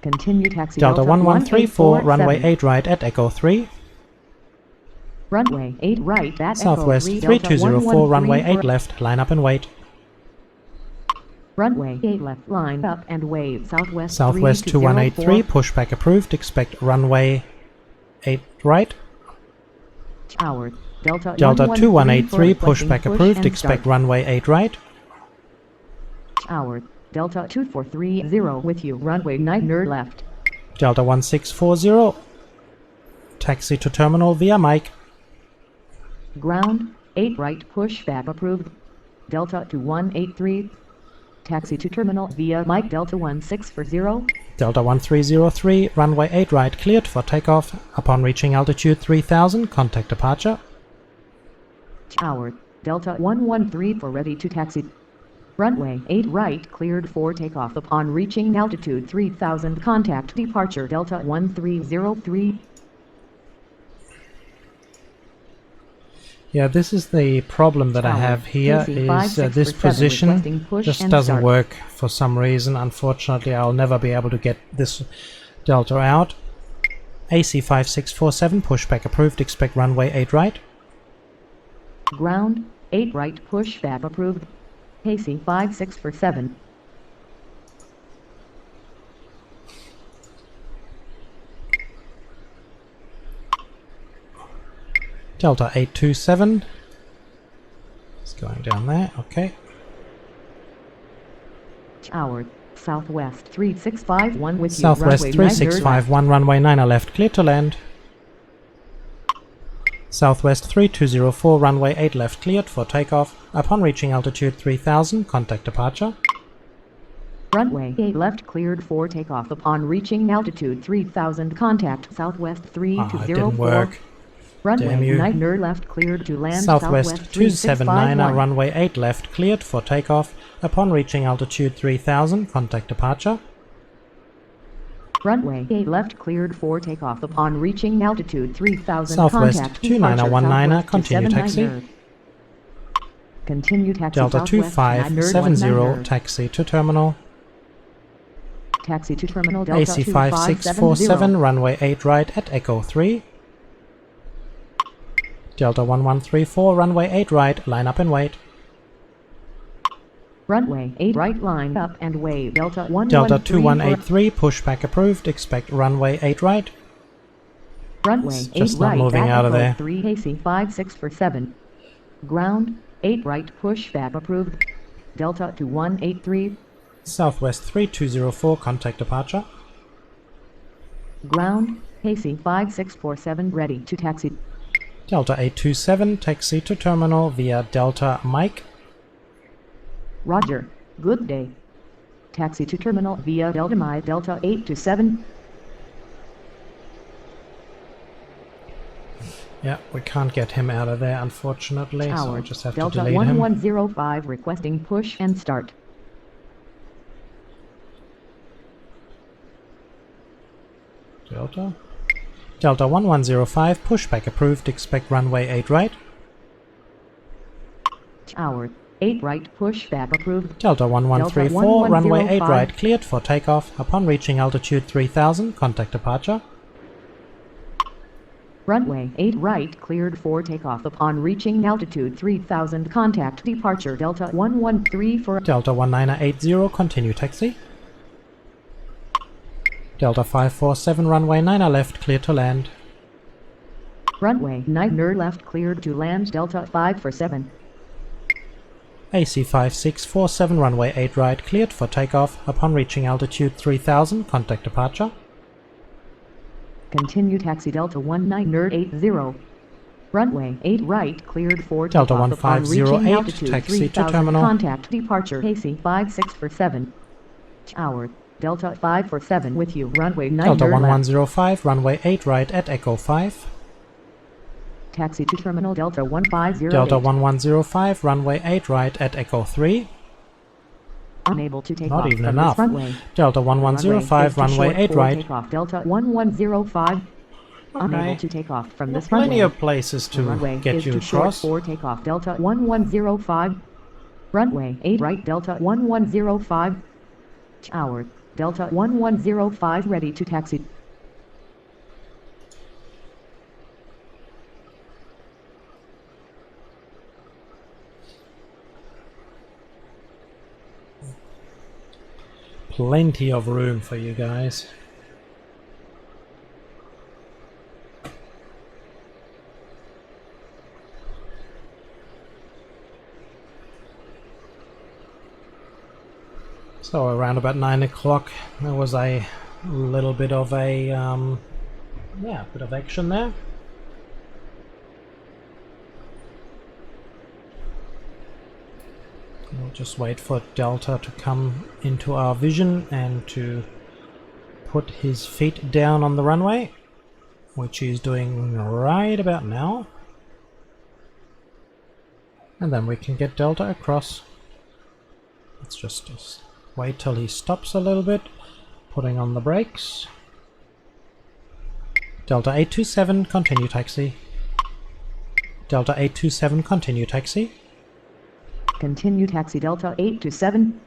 Continue taxi Delta 1134, runway 8 right at Echo 3. Runway 8 right at Southwest Echo 3, 3204, runway 8 8 left, line up and wait. Runway 8 left, line up and wait. Southwest 2183, pushback approved, expect runway 8 right. Tower, Delta 2183, requesting pushback push approved, and expect start. runway 8 right. Tower, Delta 2430 with you, runway 9 left. Delta 1640, taxi to terminal via Mike. Ground, 8 right, pushback approved. Delta 2183. Taxi to terminal via Mike Delta 1640. Delta 1303, runway 8 right, cleared for takeoff. Upon reaching altitude 3000, contact departure. Tower, Delta 113 for ready to taxi. Runway 8 right, cleared for takeoff. Upon reaching altitude 3000, contact departure Delta 1303. Yeah, this is the problem that I Tower, have here, AC is this 5647 position requesting push just and doesn't start. work for some reason. Unfortunately, I'll never be able to get this delta out. AC 5647, pushback approved, expect runway 8 right. Ground, 8 right, pushback approved. AC 5647. Delta 827. It's going down there, okay. Tower, Southwest 3651 with Southwest you, runway 9 3651, runway 9 left, clear to land. Southwest 3204, runway 8 left, cleared for takeoff. Upon reaching altitude 3000, contact departure. Runway 8 left, cleared for takeoff. Upon reaching altitude 3000, contact Southwest Ah, it 3204. didn't work. Damn Runway you. 9 left, cleared to land. Southwest 279, 3651. runway 8 left, cleared for takeoff. Upon reaching altitude 3000, contact departure. Runway 8 left cleared for takeoff upon reaching altitude 3000. Southwest Contact 2919er, departure continue southwest to taxi. 79er. Continue taxi Delta southwest to 9er, 2570, 19er. taxi to terminal. Taxi to terminal Delta AC 5647, runway 8 right at Echo 3. Delta 1134, runway 8 right, line up and wait. Runway 8 right, line up and wait. Delta 113 Delta 2183, pushback approved, expect runway 8 right. Runway It's 8 just not right moving at out of Echo there. 3 AC 5647. Ground 8 right, pushback approved. Delta 2183. Southwest 3204, contact departure. Ground AC 5647, ready to taxi. Delta 827, taxi to terminal via Delta Mike. Roger. Good day. Taxi to terminal via Delta Mike Delta 827. Yeah, we can't get him out of there, unfortunately, so Tower we'll just have Delta to delete him. 1105 requesting push and start. Delta 1105, pushback approved, expect runway 8 right. Tower 8 right, pushback approved. Delta 1134, Delta runway 8 1105. right, cleared for takeoff. Upon reaching altitude 3000, contact departure. Runway 8 right cleared for takeoff upon reaching altitude 3000. Contact departure Delta 113 for Delta 1980, continue taxi. Delta 547, runway 9er left, clear to land. runway 9er left cleared to land. Delta 547. AC 5647, runway 8 right, cleared for takeoff. Upon reaching altitude 3000, contact departure. Continue taxi Delta 1980. Runway 8 right cleared for Delta takeoff upon reaching 1508, altitude taxi to 3000. terminal. Contact departure AC 5647. Tower Delta 547 with you. Runway 9 Delta left. 1105, runway 8 right at Echo 5. Taxi to terminal Delta 1508. Delta 1105, runway 8 right at Echo 3. Unable to take Not off even from enough. this runway. Delta 1105, runway 8 right. Takeoff Delta 1105. Unable Okay. to take off from this Plenty runway. of places The runway to get is you too short across. for takeoff. Delta 1105. Runway 8 right. Delta 1105. Tower Delta 1105 ready to taxi. Plenty of room for you guys. So around about 9 o'clock there was a little bit of a bit of action there. We'll just wait for Delta to come into our vision and to put his feet down on the runway, which he's doing right about now. And then we can get Delta across. Let's just wait till he stops a little bit, putting on the brakes. Delta 827, continue taxi. Delta 827, continue taxi. Continue taxi Delta 827.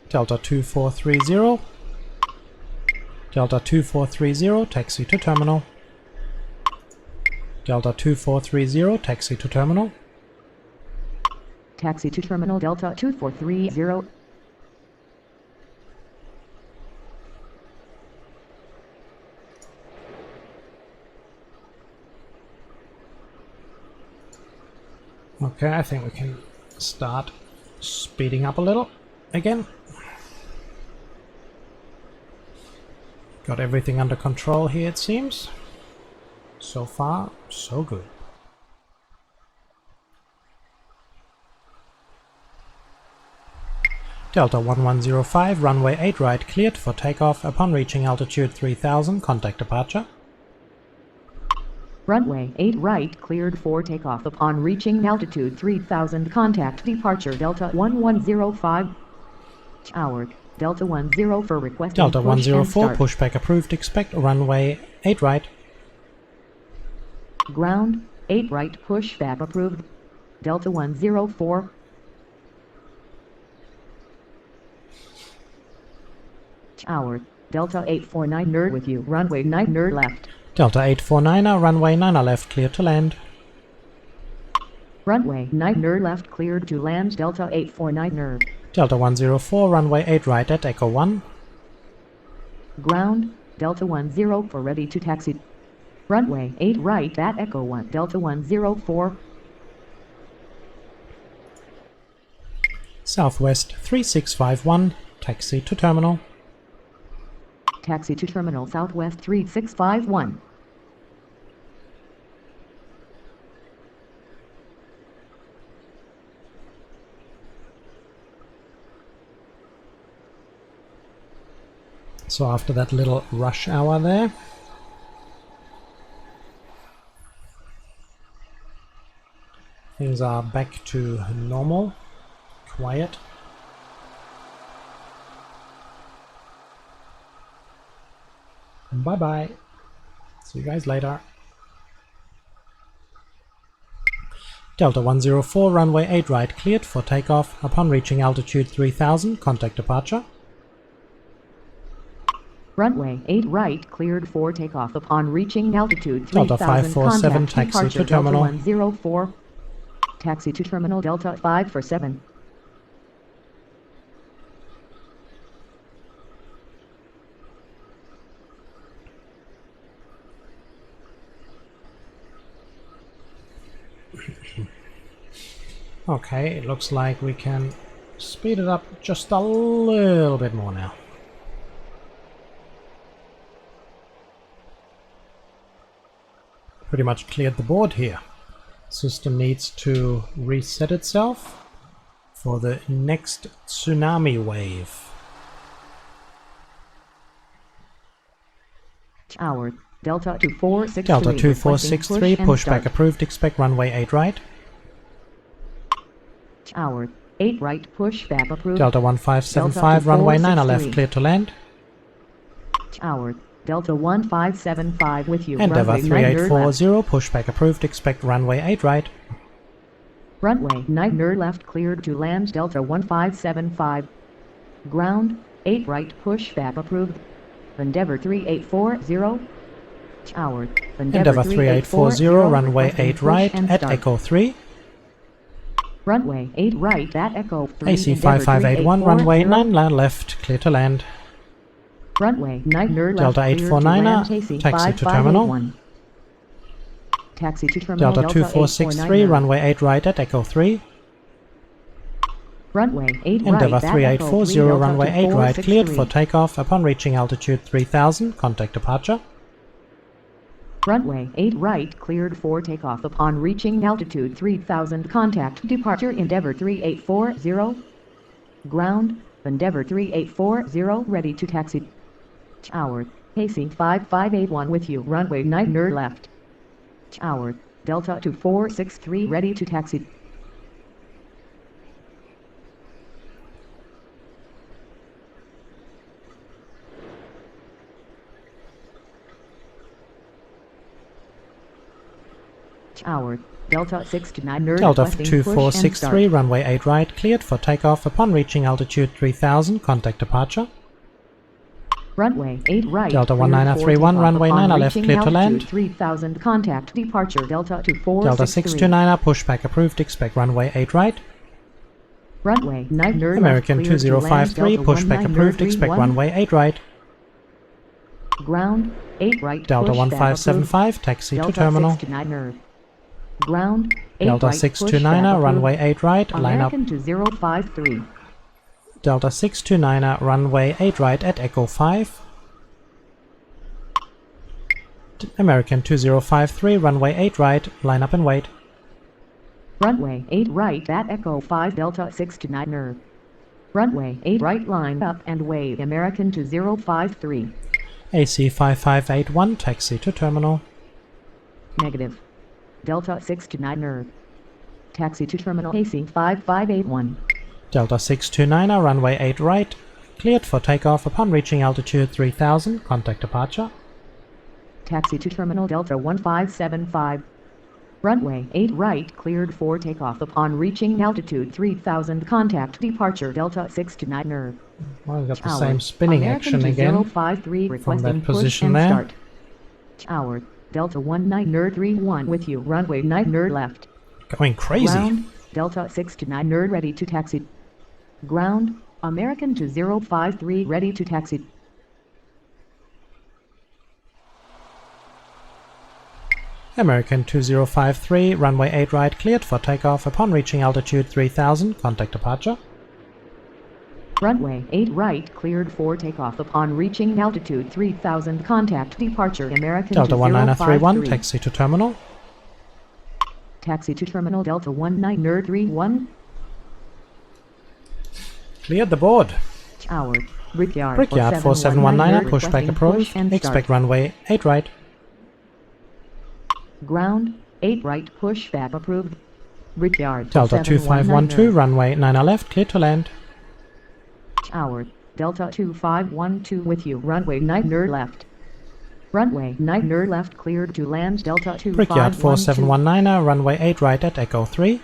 Delta 2430. Delta 2430, taxi to terminal. Delta 2430, taxi to terminal. Taxi to terminal Delta 2430. Okay, I think we can start speeding up a little again. Got everything under control here, it seems. So far, so good. Delta 1105, runway 8 right, cleared for takeoff. Upon reaching altitude 3000, contact departure. Runway 8 right cleared for takeoff upon reaching altitude 3000. Contact departure Delta 1105. Tower, Delta 10 for requesting Delta push 104, and start. pushback approved, expect runway 8 right. Ground, 8 right pushback approved. Delta 104. Tower, Delta 849 nerd with you, runway 9 nerd left. Delta 849, runway 9 left, clear to land. Runway 9 nerd left cleared to land Delta 849 nerd. Delta 104, runway 8 right at Echo 1. Ground, Delta 10 for ready to taxi. Runway 8 right at Echo 1, Delta 104. Southwest 3651, taxi to terminal. Taxi to terminal Southwest 3651. So after that little rush hour there, things are back to normal, quiet. Bye bye. See you guys later. Delta 104, runway 8 right cleared for takeoff. Upon reaching altitude 3000, contact departure. Runway 8 right cleared for takeoff upon reaching altitude 3000. Delta 547, Contact taxi departure to terminal. Delta 104. Taxi to terminal Delta 547. Okay, it looks like we can speed it up just a little bit more now. Pretty much cleared the board here. System needs to reset itself for the next tsunami wave. Tower, Delta 2463. Delta 2463, push pushback approved, expect runway 8 right. Tower, 8 right pushback approved. Delta 1575, runway 9 left, clear to land. Tower, Delta 1575 with you. Endeavour Runway 9 nerd 3840, pushback approved, expect runway 8 right. Runway 9 nerd left cleared to land Delta 1575. Ground, 8 right pushback approved. Endeavour 3840. Tower, Endeavour 3840, runway 8 right at Echo 3. Runway 8 right at Echo 3. AC 5581, runway 9 left, clear to land. Runway 9 nerd left Delta 849, taxi to terminal. Taxi to terminal Delta 2463, runway 8 right at Echo 3. Runway 8 Endeavour right at Echo 3, 3840, Delta runway 8 right, cleared 2463. for takeoff. Upon reaching altitude 3000, contact departure. Runway 8 right cleared for takeoff upon reaching altitude 3000. Contact departure Endeavour 3840. Ground, Endeavour 3840 ready to taxi. Tower, AC 5581 with you. Runway 9 nerd left. Tower, Delta 2463 ready to taxi. Tower, Delta 69 nerd Delta requesting push and 2463, start. runway 8 right, cleared for takeoff. Upon reaching altitude 3000, contact departure. Runway 8 right. Delta cleared 1931, for runway takeoff 9 upon left, reaching clear to altitude land. 3000. Contact departure Delta 2463. Delta 629, pushback approved, expect runway 8 right. Runway 9 nerd American left, cleared to land 2053, Delta pushback 19 approved, nerd expect 31. runway 8 right. Ground 8 right. Delta pushback 1575, approved. taxi Delta to terminal. 629 nerd. Ground 8 Delta right. 629, pushback runway approved. 8 right, line up. American 2053. Delta 629, runway 8 right at Echo 5. American 2053, runway 8 right, line up and wait. Runway 8 right at Echo 5 Delta 629 nerd. Runway 8 right line up and wait. American 2053. AC 5581, taxi to terminal. Negative. Delta 629er. Taxi to terminal AC 5581. Delta 629er, runway 8 right. Cleared for takeoff upon reaching altitude 3000. Contact departure. Taxi to terminal Delta 1575. Runway 8 right cleared for takeoff upon reaching altitude 3000. Contact departure Delta 629er. Well, we've got the same spinning action again 053 from requesting that push position and there. start. Tower Delta 19er31 with you. Runway 9er left. Going crazy. Ground Delta 629er ready to taxi. Ground American 2053 ready to taxi. American 2053, runway 8 right, cleared for takeoff upon reaching altitude 3000. Contact departure. Runway 8 right cleared for takeoff upon reaching altitude 3000. Contact departure American Delta 1931, 2053. taxi to terminal. Taxi to terminal Delta 19er31. Cleared the board. Tower Brickyard Brickyard 4719er, pushback approved. Expect runway 8 right. Ground 8 right pushback approved. Brickyard Delta 2512, runway 9er left, cleared to land. Tower Delta 2512 with you. Runway 9er left. Runway 9er left cleared to land. Delta 2512. Brickyard 4719er, runway 8 right at Echo 3.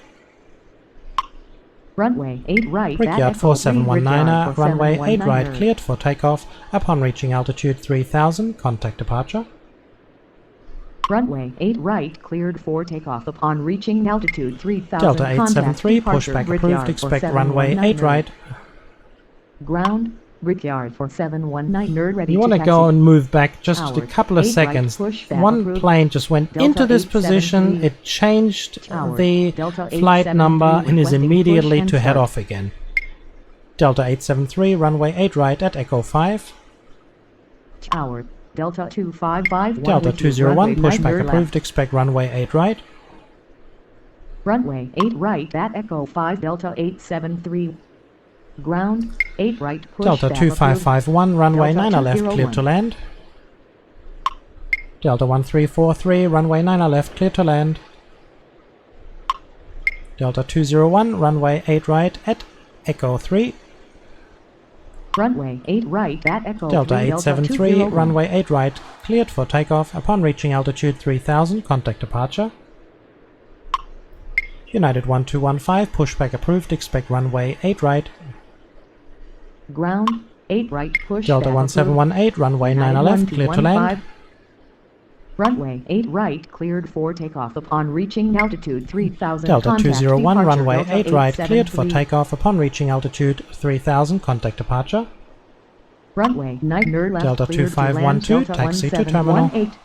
Runway 8 right at Brickyard Echo 3, 4719er, runway 8 right 4719er. cleared for takeoff upon reaching altitude 3000. Contact departure. Runway 8 right cleared for takeoff upon reaching altitude 3000. Delta Contact 873, departure pushback Brickyard approved. Expect runway 8 4719er. right. Ground Brickyard 4719er ready You to want to taxi. go and move back just a Tower, couple of 8 right, seconds. pushback One approved. plane just went Delta into this 873. position, it changed Tower, the Delta flight 873 number and is requesting immediately push and to head start. off again. Delta 873, runway 8 right at Echo 5. Tower Delta 2551 Delta with you. 201, Runway pushback 9er approved. left. Expect runway 8 right. Runway 8 right at Echo 5 Delta 873. Ground 8 right push Delta back 2551, runway Delta 9er left, 201. cleared to land. Delta 1343, runway 9er left, cleared to land. Delta 201, runway 8 right at Echo 3. Runway 8 right at Echo Delta 3 873, 201. runway 8 right, cleared for takeoff upon reaching altitude 3000. Contact departure. United 1215, pushback approved. Expect runway 8 right. Ground 8 right push Delta back 1718, runway 9er left, cleared to land. Runway 8 right cleared for takeoff upon reaching altitude 3000. Delta Contact 201, departure runway Delta 8 right, cleared for 873. takeoff upon reaching altitude 3000. Contact departure. Runway 9er left Delta cleared to land. 2512, Delta taxi to terminal. 1718.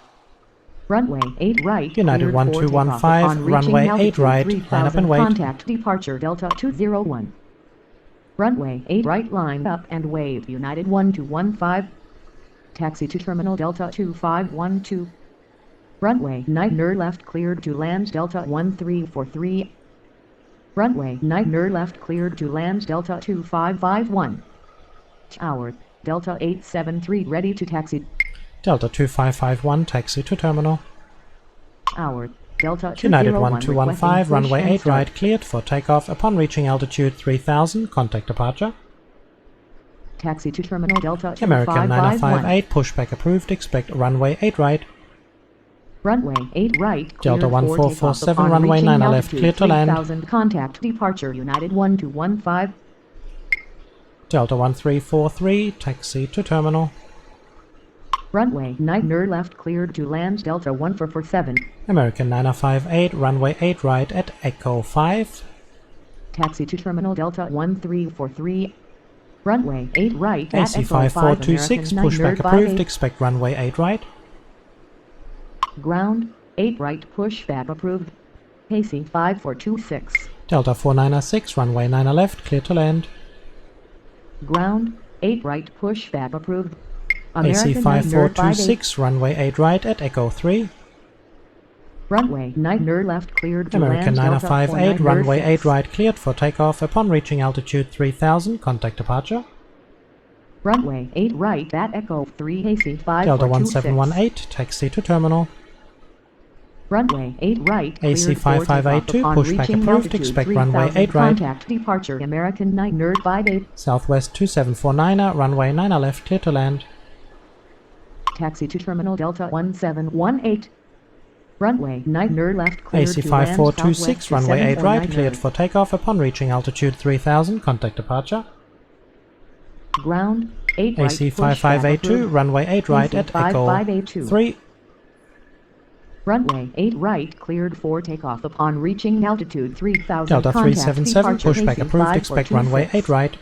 Runway 8 right United cleared for 1215, takeoff upon runway reaching 8 right, altitude line up 3000. and wait. Contact departure Delta 201. Runway 8 right line up and wave. United 1215. Taxi to terminal Delta 2512. Runway 9er left cleared to land. Delta 1343. Runway 9er left cleared to land. Delta 2551. Tower Delta 873 ready to taxi. Delta 2551, taxi to terminal. Tower Delta 201 United requesting 1215, push runway and 8 start. right, cleared for takeoff upon reaching altitude 3000. Contact departure. Taxi to terminal Delta American 2551. 9058, pushback approved. Expect runway 8 right. Runway 8 right Delta cleared for 1447, takeoff upon runway reaching 9er left, altitude cleared to land. 3000. Contact departure United 1215. Delta 1343, taxi to terminal. Runway 9er left cleared to land. Delta 1447. American 9058, runway 8 right at Echo 5. Taxi to terminal Delta 1343. Runway 8 right at AC Echo 5 5426, American pushback 9er approved. 58. Expect runway 8 right. Ground 8 right pushback approved. AC 5426. Delta 4906, runway 9er left, clear to land. Ground 8 right pushback approved. AC 9er 58. 5426, runway 8 right at Echo 3. Runway 9er left cleared to American land. Delta 9058, runway 8 496. right, cleared for takeoff upon reaching altitude 3000. Contact departure. Runway 8 right at Echo 3 AC 5426. Delta 1718, taxi to terminal. Runway 8 right, AC cleared for takeoff 5582, upon pushback reaching approved, altitude expect runway 3000, 8 right. contact departure American 9 nerd 58, Southwest 2749er, runway 9 left, clear to land. taxi to terminal Delta 1718. Runway 9 nerd left, cleared AC to land 5426, southwest runway 8 right, 2749 cleared nerd. for takeoff upon reaching altitude 3000, contact departure. Ground 8 right, AC push back 5582, approved. runway 8 right AC at Echo 5582. 3. Runway 8 right, cleared for takeoff upon reaching altitude 3000, Delta contact 377, departure pushback AC approved, expect runway 8 5426. right.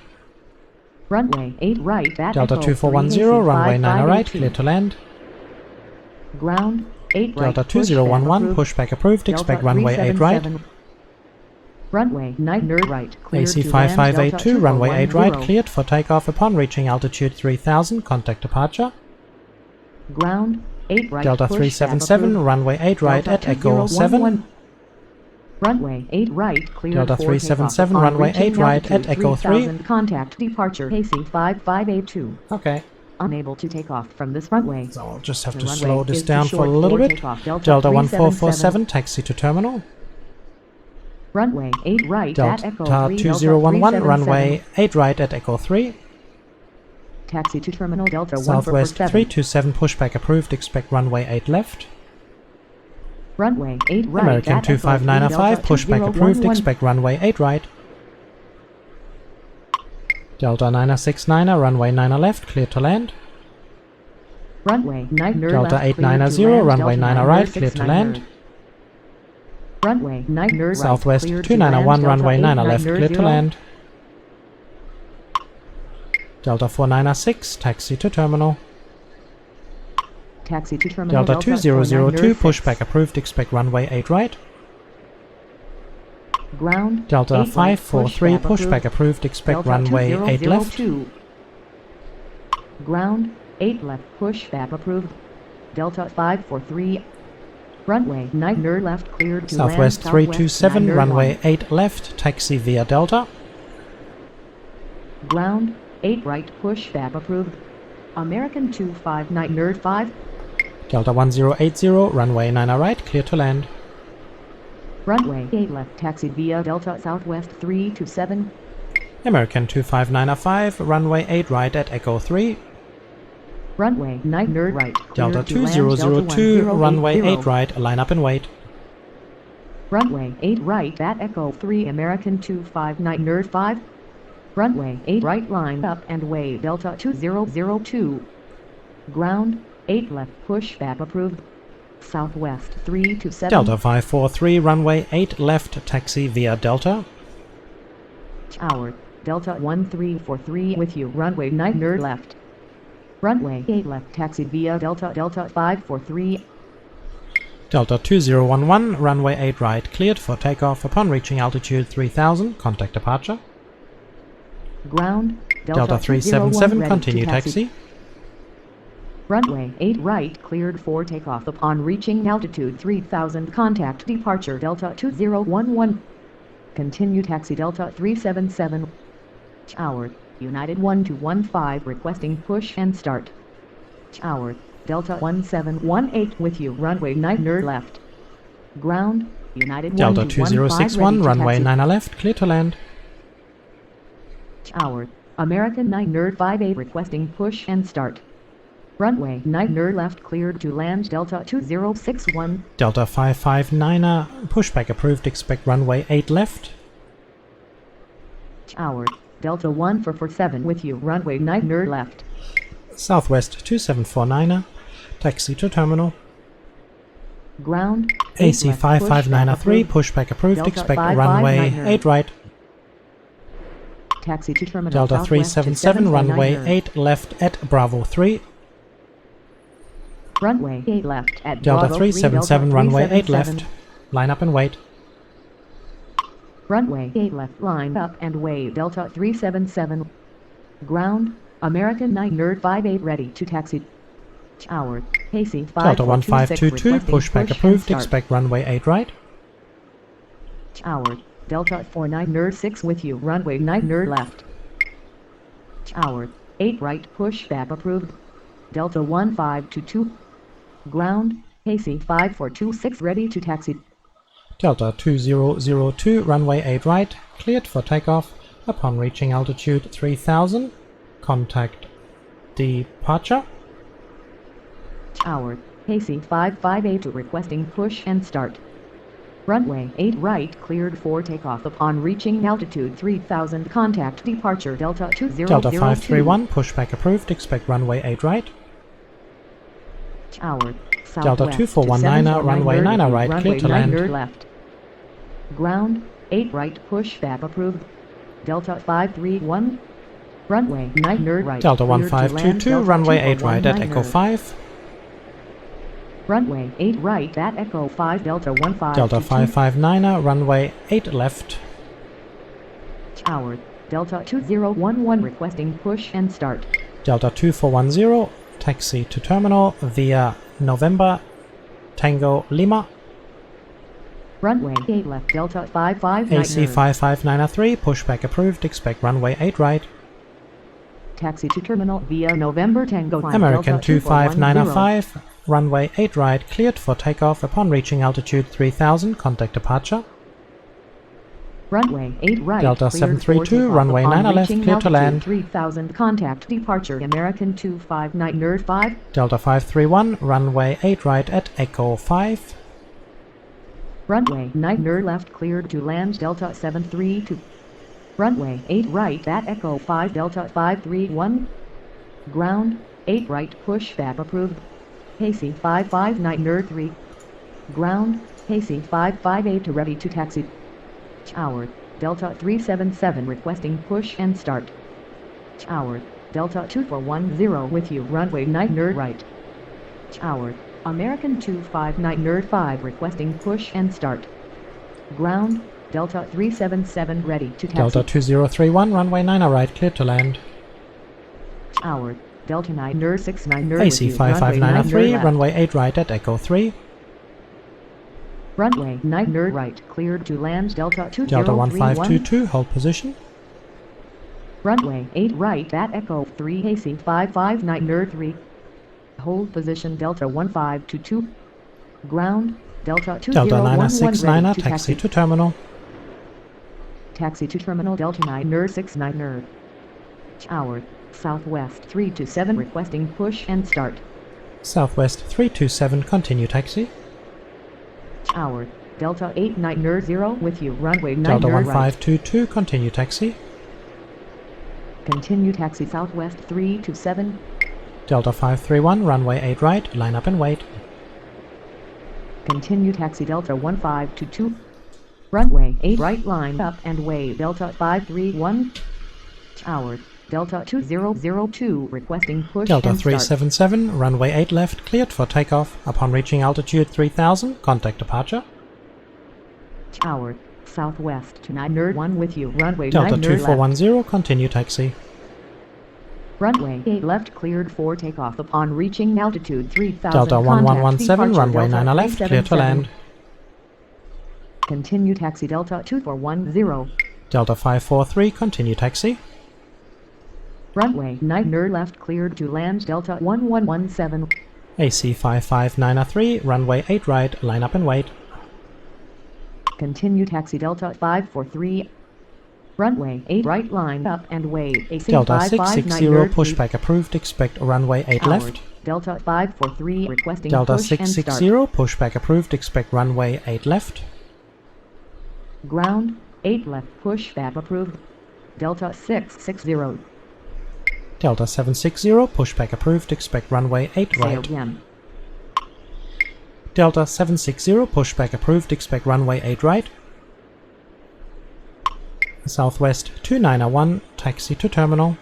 Runway 8 right at Delta Echo 2410, 3 AC runway 9 right, 5582. clear to land. Ground 8 right, Delta push back 2011, approved. pushback approved, expect Delta runway 8 right. 377. Runway 9 nerd right, cleared AC to land Delta 5582, runway 8 right, 2410. cleared for takeoff upon reaching altitude 3000, contact departure. Ground 8 right, Delta push 377, back approved. runway 8 right Delta at Echo 7. 2011. Runway 8 right, cleared Delta for 377, takeoff upon runway 8 reaching right at altitude Echo 3. 3000, contact departure AC 5582. Okay, Unable to take off from this runway. so I'll just have The to runway slow this is too down for a short little for bit. takeoff. Delta 1447, taxi to terminal. Runway 8 right at Echo Delta 3 2011, Delta runway 8 right at Echo 3. Taxi to terminal Delta Southwest 147. 327, pushback approved, expect runway 8 left. Runway 8 right American at Echo 3 25905, Delta pushback approved, 2011. expect runway 8 right. Delta 969er, runway 9 left, clear to land. Runway 9 nerd Delta left, cleared to 890, land, runway Delta 9 right, clear to 969 land. nerd. Runway 9 nerd Southwest right, cleared to 2901, land, runway Delta 9 left, clear to 8900. land. Delta 496, taxi to terminal. Taxi to terminal Delta 2002, 4906. pushback approved, expect runway 8 right. Ground Delta 8 right, 543, pushback approved, expect Delta runway 8 left. 2002. Ground 8 left, pushback approved. Delta 543. Runway 9 nerd left, cleared to Southwest land. 327, 9 nerd runway 1. 8 left, taxi via Delta. Ground 8 right, pushback approved. American 259 nerd 5. Delta 1080, runway 9 right, clear to land. Runway 8 left, taxi via Delta Southwest 327. American 25905, runway 8 right at Echo 3. Runway 9 nerd right, Delta cleared to land. 2002, Delta runway 8 1080. right, line up and wait. Runway 8 right at Echo 3 American 259 nerd 5. Runway 8 right, line up and wait. Delta 2002. Ground 8 left, pushback approved. Southwest 327. Delta 543, runway 8 left, taxi via Delta. Tower Delta 1343 with you. Runway 9 nerd left. Runway 8 left, taxi via Delta 543. Delta 2011, runway 8 right, cleared for takeoff upon reaching altitude 3000, contact departure. Ground Delta 377, continue taxi. Runway 8 right, cleared for takeoff upon reaching altitude 3000, contact departure Delta 2011. Continue taxi Delta 377. Tower United 1215 requesting push and start. Tower Delta 1718 with you. Runway 9 nerd left. Ground United Delta 1215 2061, ready to runway taxi. 9 left, clear to land. Tower American 9 nerd 58 requesting push and start. Runway 9 nerd left, cleared to land. Delta 2061. Delta 559er, pushback approved, expect runway 8 left. Tower Delta 1447 with you. Runway 9 nerd left. Southwest 2749er, taxi to terminal. Ground AC 8 left, 55903, pushback pushback approved, Delta expect 559er. runway 8 right. Taxi to terminal. Delta Southwest 377, 2749er. runway 8 left at Bravo 3. Runway 8 left at Delta Bravo 377, 3, runway 8 377. left. Line up and wait. Runway 8 left, line up and wait. Delta 377. Ground American 9 nerd 58 ready to taxi. Tower AC 5426 Delta 1522, requesting pushback push approved, and start. expect runway 8 right. Tower Delta 49 nerd 6 with you. Runway 9 nerd left. Tower 8 right, pushback approved. Delta 1522. Ground AC5426 ready to taxi. Delta 2002, runway 8 right, cleared for takeoff. Upon reaching altitude 3000, contact departure. Tower, AC558 requesting push and start. Runway 8 right cleared for takeoff upon reaching altitude 3000, contact departure Delta 2002. Delta 531, pushback approved, expect runway 8 right. Tower, Delta 2419, runway 9 right, clear to land. Left. Ground, 8 right pushback approved. Delta 531, runway 9 right. Delta cleared to land. 1522, Delta runway 8 right at 2419. Echo 5. Runway 8 right at Echo 5 Delta 15. Delta 559, runway 8 left. Tower, Delta 2011 requesting push and start. Delta 2410, taxi to terminal via November Tango Lima. Runway 8 left Delta 559. AC 5593, pushback approved, expect runway 8 right. Taxi to terminal via November Tango 5 American Delta 25905, runway 8 right, cleared for takeoff. Upon reaching altitude 3000, contact departure. Runway 8 right. Delta cleared 732, for runway takeoff 9 upon left, reaching clear to altitude land. 3000, contact departure American 25905. Delta 531, runway 8 right at Echo 5. Runway 9 left cleared to land Delta 732. Runway 8 right at Echo 5 Delta 531. Ground, 8 right pushback approved. AC 559 Ground, AC 558 ready to taxi. Tower, Delta 377 requesting push and start. Tower, Delta 2410 with you runway 9 right. Tower, American 25905 requesting push and start. Ground, Delta 377 ready to taxi. Delta 2031, runway 9 right, clear to land. Tower, Delta 969 AC 5593, runway 8 right at Echo 3. Runway 9 right, cleared to land Delta 2031. Delta 1522, hold position. Runway 8 right at Echo 3 AC 559 Hold position Delta 1522. Ground, Delta 2011 Delta 969, ready to taxi to terminal. Taxi to terminal Delta 969. Tower, Southwest 327 requesting push and start. Southwest 327, continue taxi. Tower, Delta 8900 with you runway 9 Delta right. 1522, continue taxi. Continue taxi Southwest 327. Delta 531, runway 8 right, line up and wait. Continue taxi Delta 1522. Runway 8 right, line up and wait Delta 531. Tower, Delta 2002 requesting push Delta and start. 377, runway 8 left, cleared for takeoff. Upon reaching altitude 3000, contact departure. Tower, Southwest 291 with you runway Delta 9 left. 2410, continue taxi. Runway 8 left cleared for takeoff upon reaching altitude 3000. Delta 1117, runway Delta 9 left, clear to land. Continue taxi Delta 2410. Delta 543, continue taxi. Runway 9 left cleared to land Delta 1117. AC 5593, runway 8 right, line up and wait. Continue taxi Delta 543. Runway 8 right, line up and wait. AC Delta 559 660, pushback approved, expect runway 8 Tower, left. Delta 543 requesting Delta push and 660, start. pushback approved, expect runway 8 left. Ground, 8 left pushback approved. Delta 660. Delta 760, pushback approved, expect runway 8 Say right. again. Delta 760, pushback approved, expect runway 8 right. Southwest 2901, taxi to terminal.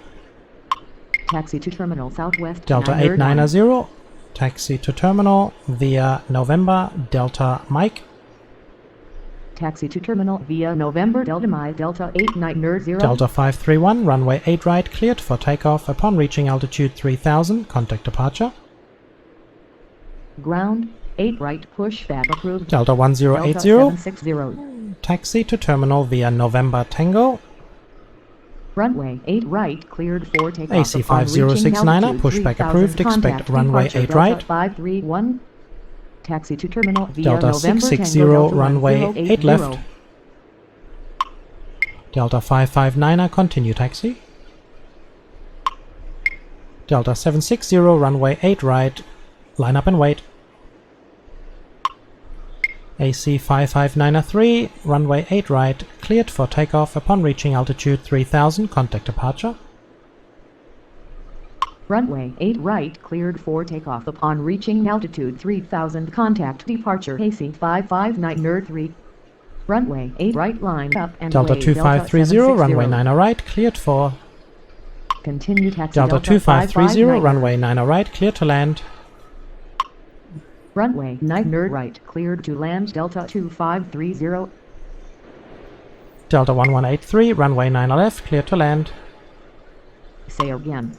Taxi to terminal Southwest. Delta 901. 890, taxi to terminal via November Delta Mike. Taxi to terminal via November Delta Mike Delta 8990. Delta 531, runway 8 right, cleared for takeoff. Upon reaching altitude 3000, contact departure. Ground, 8 right pushback approved. Delta 1080, Delta 760. taxi to terminal via November Tango. Runway 8 right cleared for takeoff. AC upon reaching 5069, altitude pushback 3000, approved, expect contact runway departure 8 Delta right. 531. Taxi to terminal via Delta November 660, Tango Delta runway 1080. 8 left. Delta 559er, continue taxi. Delta 760, runway 8 right, line up and wait. AC 559er3, runway 8 right, cleared for takeoff upon reaching altitude 3000, contact departure. Runway 8 right cleared for takeoff upon reaching altitude 3000, contact departure. AC 559er3. Runway 8 right, line up and Delta wait. 2530, runway 9 right, cleared for. Continue taxi. Delta 2530, runway 9 right, cleared to land. Runway 9 right, cleared to land. Delta 2530. Delta 1183, runway 9 left, cleared to land. Say again.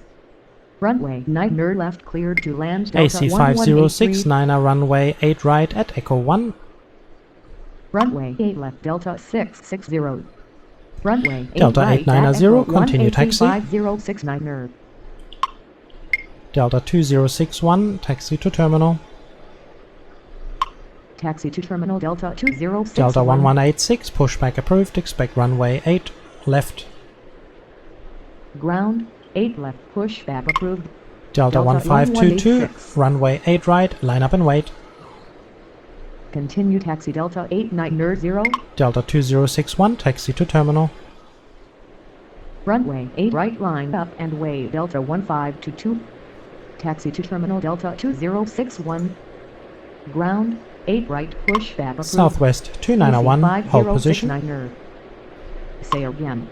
Runway 9 left, cleared to land. Delta AC 506, 9 runway 8 right at Echo 1. Runway 8 left, Delta 660. Runway 8 Delta right 890, continue taxi. 5069er. Delta 2061, taxi to terminal. Taxi to terminal Delta 2061. Delta 1186, pushback approved, expect runway 8 left. Ground 8 left, pushback approved. Delta 1522, 1186. runway 8 right, line up and wait. Continue taxi Delta 890. Delta 2061, taxi to terminal. Runway 8 right, line up and wait. Delta 1522. Taxi to terminal Delta 2061. Ground 8 right, pushback approved. Southwest 2901, hold position. 5069er. Say again.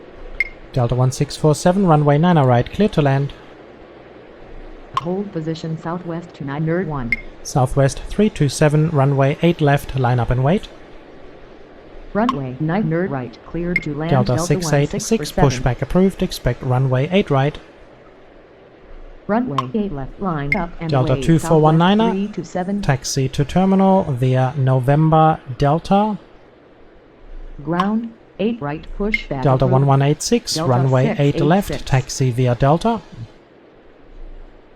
Delta 1647, runway 9 right, clear to land. Hold position Southwest 2901. Southwest 327, runway 8 left, line up and wait. Runway 9 right, cleared to land. Delta 686, pushback approved, expect runway 8 right. Runway 8 left, line up and Delta wait. 2419er, 327. taxi to terminal via November Delta. Ground 8 right, pushback Delta approved. 1186, Delta runway 8 686. left, taxi via Delta.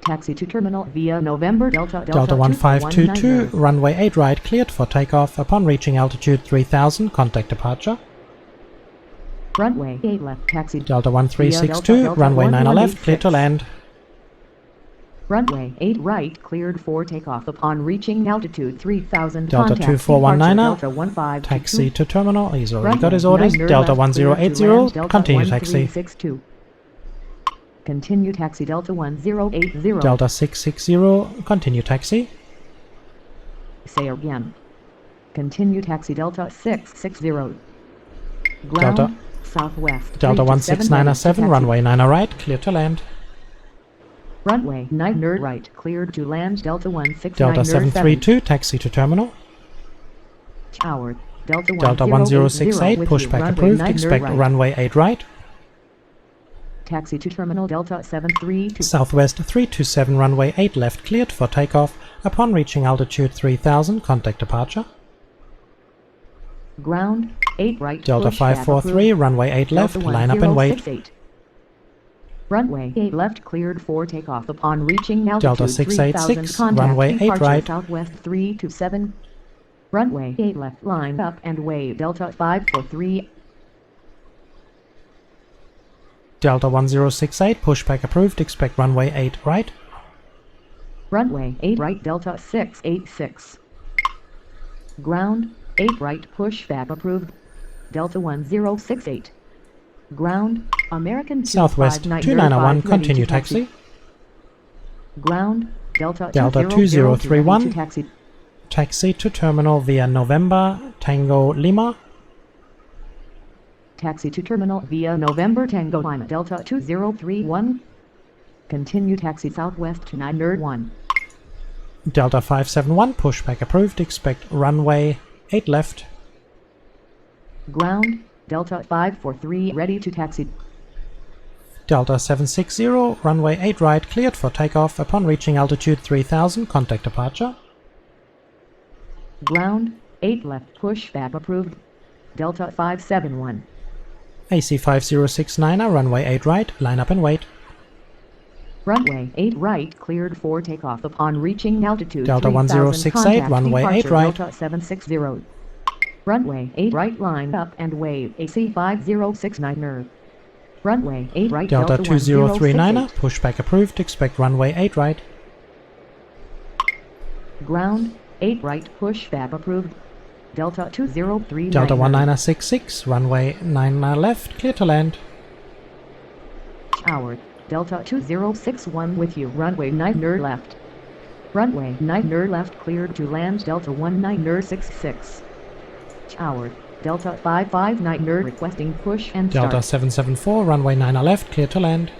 Taxi to terminal via November Delta. Delta 1522, runway 8 right, cleared for takeoff upon reaching altitude 3000, contact departure. Runway 8 left, taxi. Delta via 1362, Delta runway 9 left, cleared to 1186. land. Runway 8 right, cleared for takeoff upon reaching altitude 3000. Delta contact 2419er, departure. Delta 1522. taxi to terminal. He's already Runway got his orders. 9 Delta left, cleared to 1080, land. Delta continue taxi. 1362. Continue taxi Delta 1080. Delta 660, continue taxi. Say again. Continue taxi Delta 660. Ground Delta- Southwest. Delta 327, 1697, taxi. runway 9 right, clear to land. Runway 9 right, cleared to land. Delta 169. Delta 732, taxi to terminal. Tower. Delta 1068, with you. pushback Runway approved, 9 expect right. runway 8 right. Taxi to terminal Delta 732. Southwest 327, runway 8 left, cleared for takeoff upon reaching altitude 3000, contact departure. Ground 8 right. Delta pushback 543, approved. runway 8 left, Delta line up and wait. 1068. Runway 8 left, cleared for takeoff upon reaching altitude Delta 686, 3000. Contact runway 8 departure right. Southwest 327. Runway 8 left, line up and wait. Delta 543. Delta 1068, pushback approved, expect runway 8 right. Runway 8 right, Delta 686. Ground 8 right, pushback approved. Delta 1068. Ground American Southwest 259 291, continue taxi. Ground Delta 2031. 2031 taxi. Taxi to terminal via November Tango Lima. Taxi to terminal via November Tango Lima Delta 2031. Continue taxi Southwest 291. Delta 571, pushback approved, expect runway 8 left. Ground Delta 543 ready to taxi. Delta 760, runway 8 right, cleared for takeoff upon reaching altitude 3000, contact departure. Ground 8 left, pushback approved. Delta 571. AC 5069, runway 8 right, line up and wait. Runway 8 right cleared for takeoff upon reaching altitude Delta 3000. 1068, Contact runway 8 departure right. Delta 760. Runway 8 right line up and wave AC 5069er. Runway 8 right Delta Delta 2039er, 1068. pushback approved, expect runway 8 right. Ground 8 right pushback approved. Delta 2039er. Delta 1966, runway 99 left, clear to land. Tower, Delta 2061 with you, runway 9er left. Runway 9er left cleared to land Delta 1966. Tower, Delta 559er requesting push and start. Delta 774, runway 9 left, clear to land.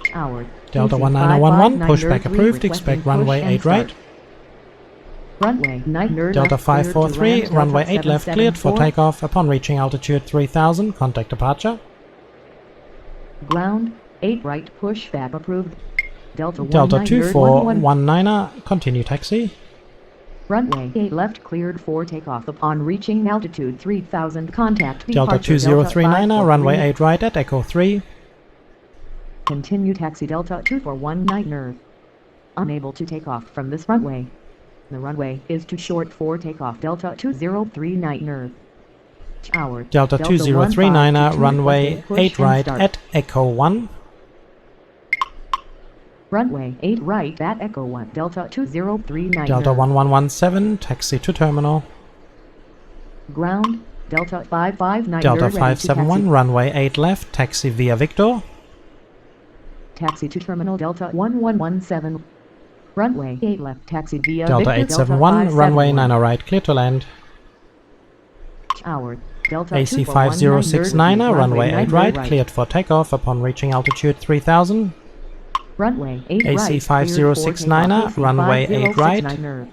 Tower, Delta AC 1911, 559er pushback three approved, requesting expect push runway and 8 right. start. Runway 9er Delta left cleared to 543, land runway Delta 8 left, cleared for 774. takeoff upon reaching altitude 3000, contact departure. Ground 8 right pushback approved. Delta 2419er, 19er continue taxi. Runway 8 left cleared for takeoff upon reaching altitude 3000. Contact Delta departure 2039er, runway 543. 8 right at Echo 3. Continue taxi Delta 2419er. Unable to take off from this runway. The runway is too short for takeoff. Delta 2039er. Tower. Delta 2039er, runway 8 right at Echo 1. Runway 8 right at Echo 1. Delta 2039er. Delta 1117, taxi to terminal. Ground. Delta 559er. Delta ready to 571, taxi. runway 8 left, taxi via Victor. Taxi to terminal Delta 1117. Runway 8 left taxi via Delta Victor 871, runway 9 right, clear to land. Tower. Delta AC 2419er, 5069er, runway 8 right, right. cleared for takeoff upon reaching altitude 3000. Runway 8 AC right. 5069er, runway 8 right.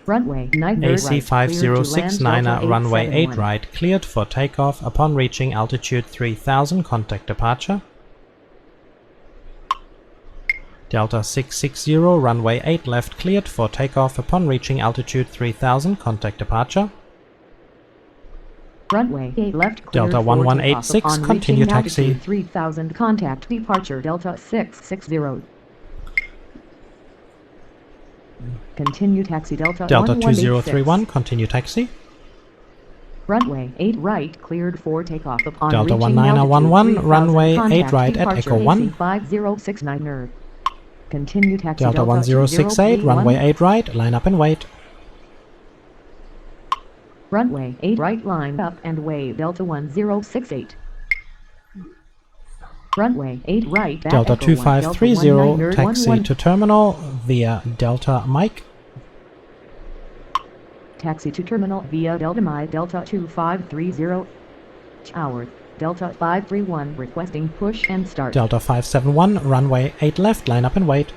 Runway 9 AC right. 5069er, runway 8 right, cleared for takeoff upon reaching altitude 3000, contact departure. Delta 660, runway 8 left, cleared for takeoff upon reaching altitude 3000, contact departure. Runway 8 left cleared Delta for 1186, takeoff upon continue reaching taxi. altitude 3000, contact departure Delta 660. Continue taxi Delta Delta 1186. 2031, continue taxi. Runway 8 right cleared for takeoff upon Delta reaching 1911, altitude 3000, runway 8 contact right at departure Echo 1. AC 5069er. Continue taxi Delta 1068, 2031. runway 8 right, line up and wait. Runway 8 right line up and wave Delta 1068. Runway 8 right at Delta Echo 1, Delta 2530, 19er, taxi 11. to terminal via Delta Mike. Taxi to terminal via Delta Mike Delta 2530. Tower. Delta 531 requesting push and start. Delta 571, runway 8 left, line up and wait.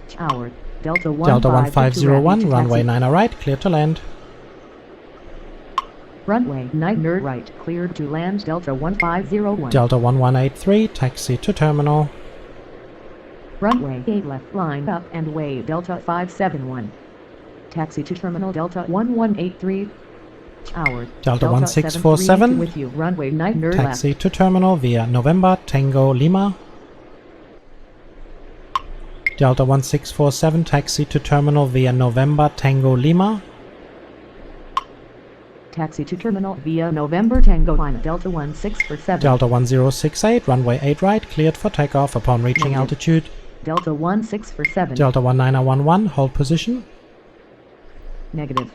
Tower. Delta 1501, runway 9 right, clear to land. Runway 9 right, cleared to land Delta 1501. Delta 1183, taxi to terminal. Runway 8 left line up and wave Delta 571. Taxi to terminal Delta 1183. Tower. Delta 1647, with you, runway 9 taxi left. to terminal via November Tango Lima. Delta 1647, taxi to terminal via November Tango Lima. Taxi to terminal via November Tango Lima Delta 1647. Delta 1068, runway 8 right, cleared for takeoff upon reaching Negative. altitude. Delta 1647. Delta 1911, hold position. Negative.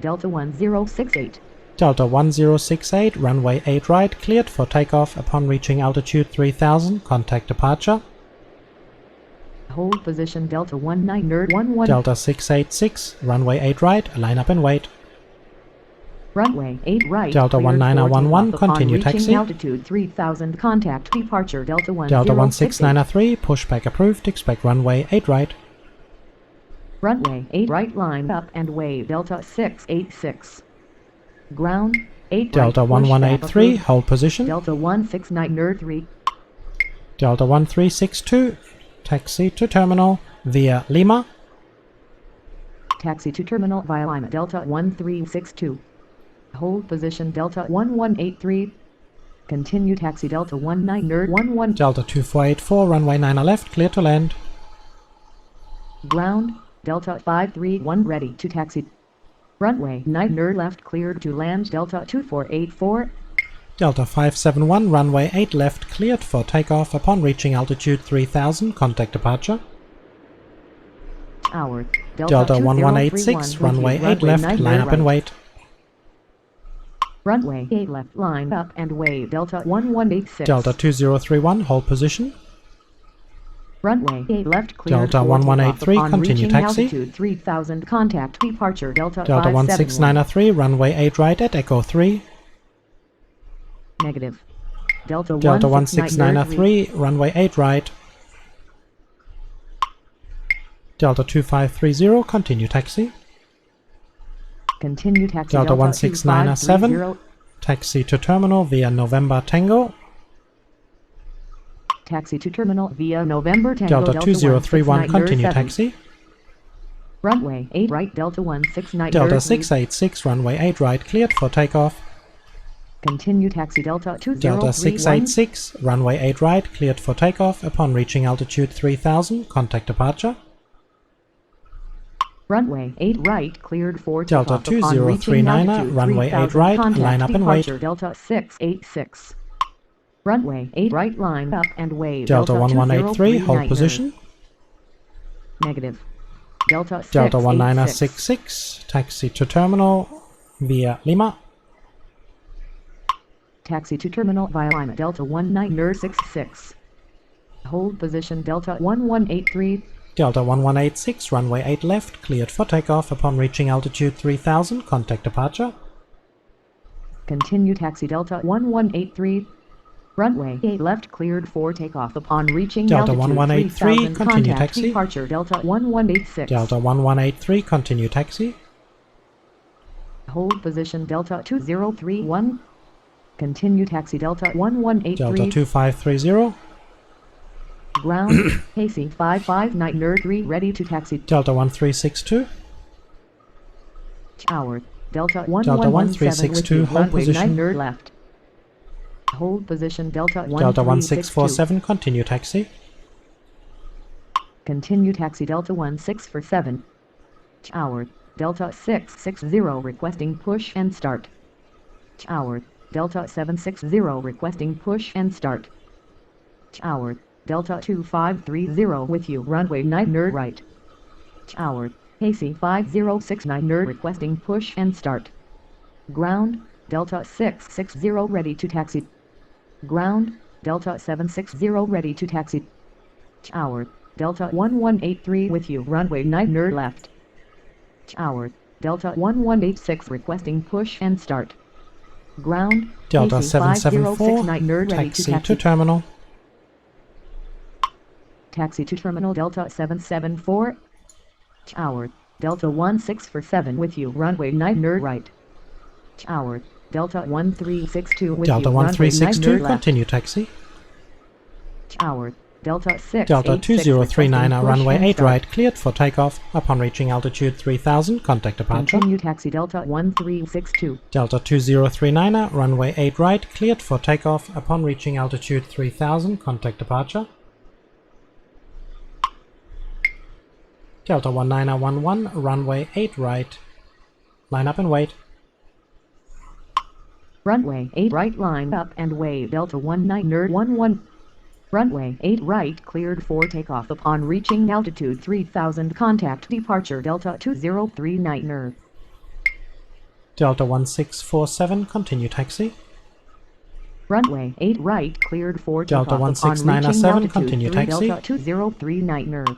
Delta 1068. Delta 1068, runway 8 right, cleared for takeoff upon reaching altitude 3000, contact departure. Hold position Delta 1911. Delta 686, runway 8 right, line up and wait. Runway 8 right. Delta cleared for 1911, takeoff upon continue reaching taxi. altitude 3000, contact departure Delta 1068. Delta 1693, pushback approved, expect runway 8 right. Runway 8 right line up and wave Delta 686. Ground 8 Delta right. 1183, pushback hold position. approved. Delta 169 Delta 1362, taxi to terminal via Lima. Taxi to terminal via Lima Delta 1362. Hold position Delta 1183. Continue taxi Delta 19 nerd 11. Delta 2484, runway 9 left, clear to land. Ground, Delta 531 ready to taxi. Runway 9 left cleared to land Delta 2484. Delta 571, runway 8 left, cleared for takeoff. Upon reaching altitude 3000, contact departure. Tower, Delta 1186, runway 8 left, line up and wait. Runway 8 left, line up and wait. Delta 1186. Delta 2031, hold position. Runway 8 left cleared Delta for 1183, takeoff upon continue reaching taxi. altitude 3000, contact departure Delta Delta 571. 16903, runway 8 right at Echo 3. Negative. Delta 16903, runway 8 right. Delta 2530, continue taxi. Continue taxi Delta 16907, 2530. taxi to terminal via November Tango. Taxi to terminal via November Tango. Delta 2031, continue taxi. Runway 8 right, Delta 169. Delta 686, runway 8 right, cleared for takeoff. Continue taxi Delta 2031. Delta 686, runway 8 right, cleared for takeoff. Upon reaching altitude 3000, contact departure. Runway 8 right, cleared for Delta takeoff. Upon reaching 2039, altitude runway 8 3000, right, contact line up and wait. departure Delta 686. Runway 8 right, line up and wave. Delta 1183, hold position. Negative. Delta 1966, taxi to terminal via Lima. Taxi to terminal via Lima. Delta 1966. Hold position Delta 1183. Delta 1186, runway 8 left, cleared for takeoff. Upon reaching altitude 3000, contact departure. Continue taxi Delta 1183. Runway 8 left, cleared for takeoff. Upon reaching Delta altitude 1183, 3000, continue contact taxi. departure Delta 1186. Delta 1183, continue taxi. Hold position Delta 2031. Continue taxi Delta 1183. Delta 2530. Ground, Pacing 559 nerd 3 ready to taxi. Delta 1362. Tower, Delta Delta 1362, hold runway position. 9 nerd left. Hold position Delta Delta 1642. 1647, continue taxi. Continue taxi Delta 1647. Tower, Delta 660 requesting push and start. Tower, Delta 760 requesting push and start. Tower, Delta 2530 with you runway 9 nerd right. Tower, Pacing 5069 nerd requesting push and start. Ground, Delta 660 ready to taxi. Ground, Delta 760 ready to taxi. Tower, Delta 1183 with you runway 9 nerd left. Tower, Delta 1186 requesting push and start. Ground, Delta Pacing 774, 5069 nerd ready to taxi taxi. to terminal. Taxi to terminal Delta 774. Tower, Delta 1647 with you runway 9 nerd right. Tower, Delta 1362 with Delta you runway 9 1362, nerd left. continue taxi. Tower, Delta 6 Delta 2039, runway 8 right, cleared for takeoff. Upon reaching altitude 3000, contact departure. Continue taxi Delta 1362. Delta 2039, runway 8 right, cleared for takeoff. Upon reaching altitude 3000, contact departure. Delta 1911, runway 8 right, line up and wait. Runway 8 right, line up and wave. Delta 19 nerd 11. Runway 8 right cleared for takeoff. Upon reaching altitude 3000, contact departure Delta 2039 nerd. Delta 1647, continue taxi. Runway 8 right cleared for takeoff. Delta Upon 16907, reaching continue altitude 3 taxi. Delta 2039 nerd.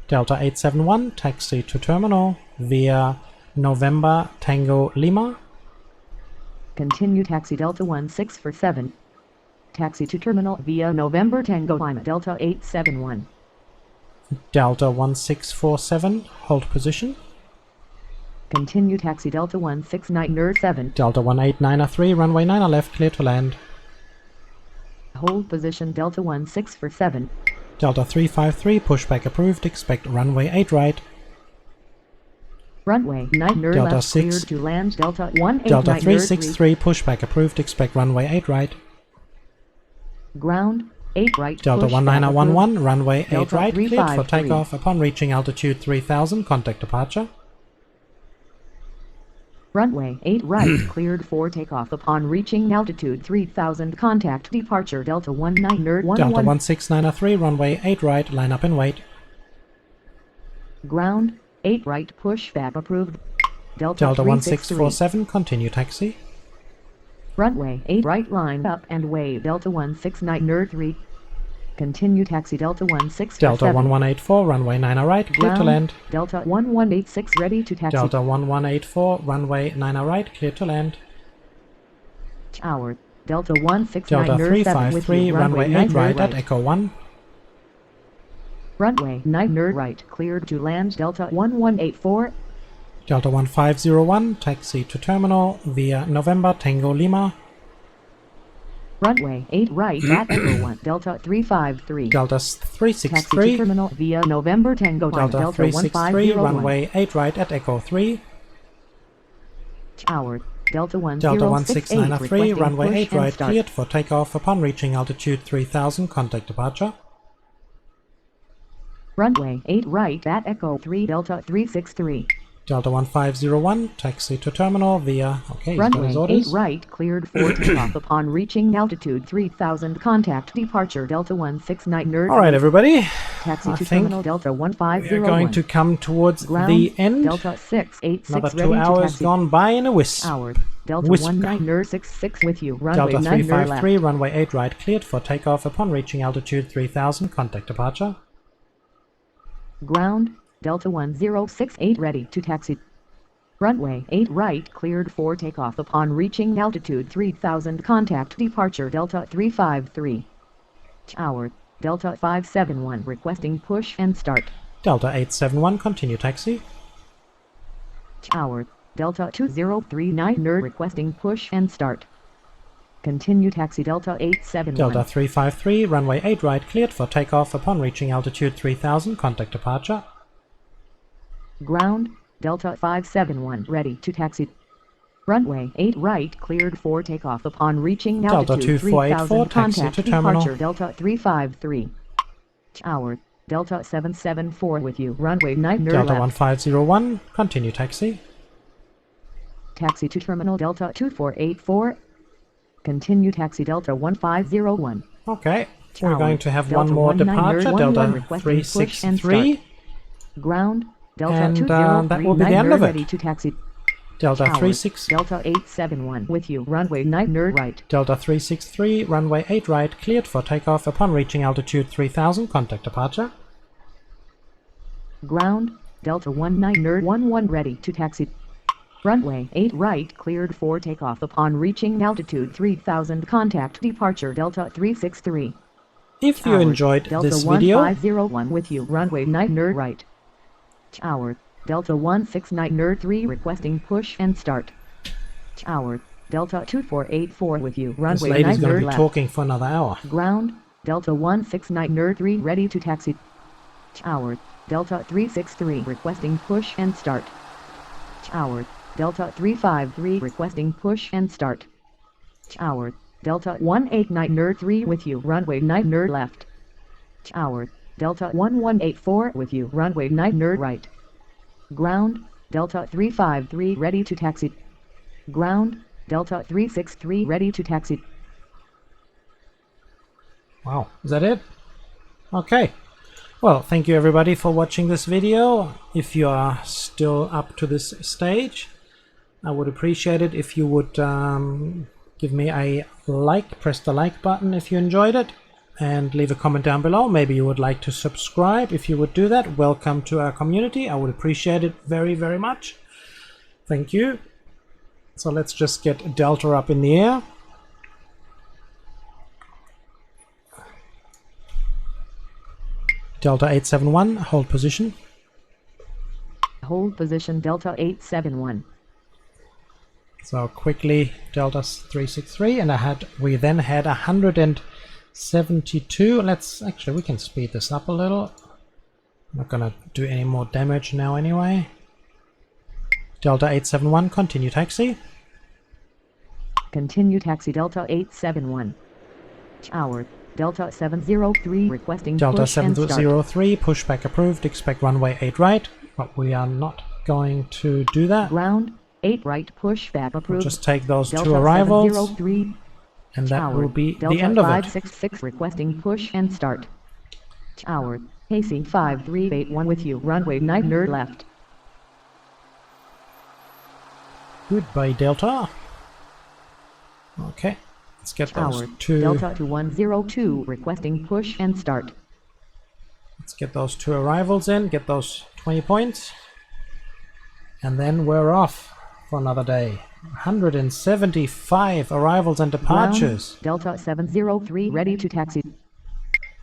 Delta 871, taxi to terminal via November Tango Lima. Continue taxi Delta 1647. Taxi to terminal via November Tango Lima Delta 871. Delta 1647, hold position. Continue taxi Delta 169 nerd 7. Delta 18903, runway 9 left, clear to land. Hold position Delta 1647. Delta 353, pushback approved, expect runway 8 right. Runway 9 Delta left 6. cleared to land Delta 18 Delta 3. 363, pushback approved, expect runway 8 right. Ground 8 right. Delta push back 1911, approved. runway 8 Delta right, cleared for 353. takeoff upon reaching altitude 3000, contact departure. Runway 8 right cleared for takeoff upon reaching altitude 3000, contact departure Delta 1911. Delta 16903, runway 8 right, line up and wait. Ground 8 right, pushback approved. Delta 363. 1647, continue taxi. Runway 8 right, line up and wave Delta 16903. Continue taxi Delta 167. Delta 1184, runway 9 right, clear to land. Delta 1186 ready to taxi. Delta 1184, runway 9 right, clear to land. Tower Delta Delta 16907 with 353, you, runway 8 right right. at Echo 1. Runway 9 right cleared to land Delta 1184. Delta 1501, taxi to terminal via November Tango Lima. Runway 8 right at Echo 1 Delta 353. Delta Taxi to 363, terminal via November Tango 1 Delta Delta 363, 1501. runway 8 right at Echo 3. Tower Delta Delta 1068 1693, requesting runway push 8 and right, start. cleared for takeoff upon reaching altitude 3000, contact departure. Runway 8 right at Echo 3 Delta 363. Delta 1501, taxi to terminal via, okay, he's got Runway his 8 orders. right cleared for takeoff upon reaching altitude 3000, contact departure Delta 169. Alright everybody, Taxi I to think terminal Delta we are 1501. going to come towards Ground, the end. Delta 686 Another 2 ready to hours taxi. gone by in a wisp. Hour Delta Wisp. 1966 with you, runway Delta 9 353, left. runway 8 right, cleared for takeoff upon reaching altitude 3000, contact departure. Ground Delta 1068 ready to taxi. Runway 8 right cleared for takeoff upon reaching altitude 3000, contact departure Delta 353. Tower Delta 571 requesting push and start. Delta 871, continue taxi. Tower Delta 2039 requesting push and start. Continue taxi Delta 871. Delta 353, runway 8 right, cleared for takeoff upon reaching altitude 3000, contact departure. Ground Delta 571 ready to taxi. Runway 8 right cleared for takeoff upon reaching Delta altitude 2484, 3000, taxi contact to terminal. departure Delta 353. Tower Delta 774 with you, runway 9 Delta left. 1501, continue taxi. Taxi to terminal Delta 2484. Continue taxi Delta 1501. Okay, we're Tower, going to have Delta one more 19 departure, 11 Delta requesting push and 363. Ground Delta And, 2039 that will be the end of it. ready to taxi. Delta Tower, 36. Delta 871 with you, runway 9 right. Delta 363, runway 8 right, cleared for takeoff upon reaching altitude 3000, contact departure. Ground Delta 1911 ready to taxi. Runway 8 right cleared for takeoff upon reaching altitude 3000, contact departure Delta 363. If you Tower, enjoyed Delta this video, 1501 with you, runway 9 right. Tower Delta 169 requesting push and start. Tower Delta 2484 with you, this runway lady's 9 going to be left. talking for another hour. Ground Delta 169 ready to taxi. Tower Delta 363 requesting push and start. Tower Delta 353 requesting push and start. Tower Delta 189 with you, runway 9 left. Tower Delta 1184 with you, runway 9 right. Ground Delta 353 ready to taxi. Ground Delta 363 ready to taxi. Wow, is that it? Okay. Well, thank you everybody for watching this video. If you are still up to this stage, I would appreciate it if you would give me a like, press the like button if you enjoyed it, and leave a comment down below. Maybe you would like to subscribe. If you would do that, welcome to our community. I would appreciate it very, very much. Thank you. So let's just get Delta up in the air. Delta 871, hold position. Hold position Delta 871. So quickly Delta 363, and we then had 172. We can speed this up a little. I'm not gonna do any more damage now anyway. Delta 871, continue taxi. Continue taxi Delta 871. Tower, Delta 703 requesting Delta push and start. 703, pushback approved, expect runway 8 right, but we are not going to do that. Ground, 8 right, pushback approved. We'll just take those Delta two arrivals, 703. and that Tower, will be Delta the end of it. 566 requesting push and start. Tower, AC 5381 with you, runway 9 nerd left. Goodbye, Delta. Okay, let's get those Tower, two. Delta 2102 requesting push and start. Let's get those two arrivals in, get those 20 points, and then we're off for another day. 175 arrivals and departures. Ground, Delta 703 ready to taxi.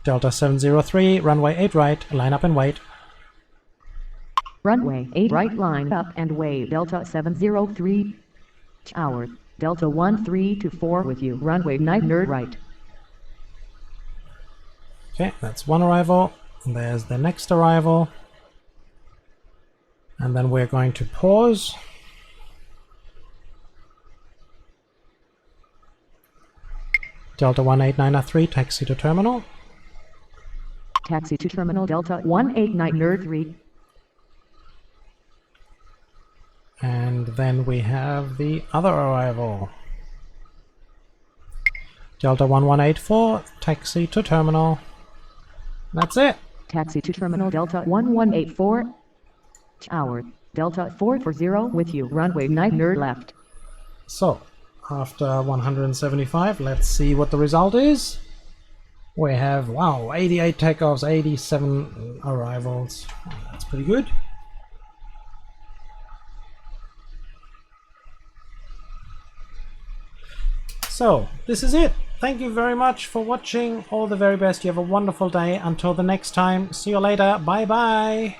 Delta 703, runway 8 right, line up and wait. Runway 8 right, line up and wait. Delta 703. Tower, Delta 1324 with you, runway 9 nerd right. Okay, that's one arrival. And there's the next arrival. And then we're going to pause. Delta 18903, taxi to terminal. Taxi to terminal Delta 189 nerd 3. And then we have the other arrival. Delta 1184, taxi to terminal. That's it. Taxi to terminal Delta 1184. Tower, Delta 440 with you, runway 9 nerd left. So, after 175, let's see what the result is. We have, wow, 88 takeoffs, 87 arrivals. That's pretty good. So, this is it. Thank you very much for watching. All the very best. You have a wonderful day. Until the next time. See you later. Bye bye.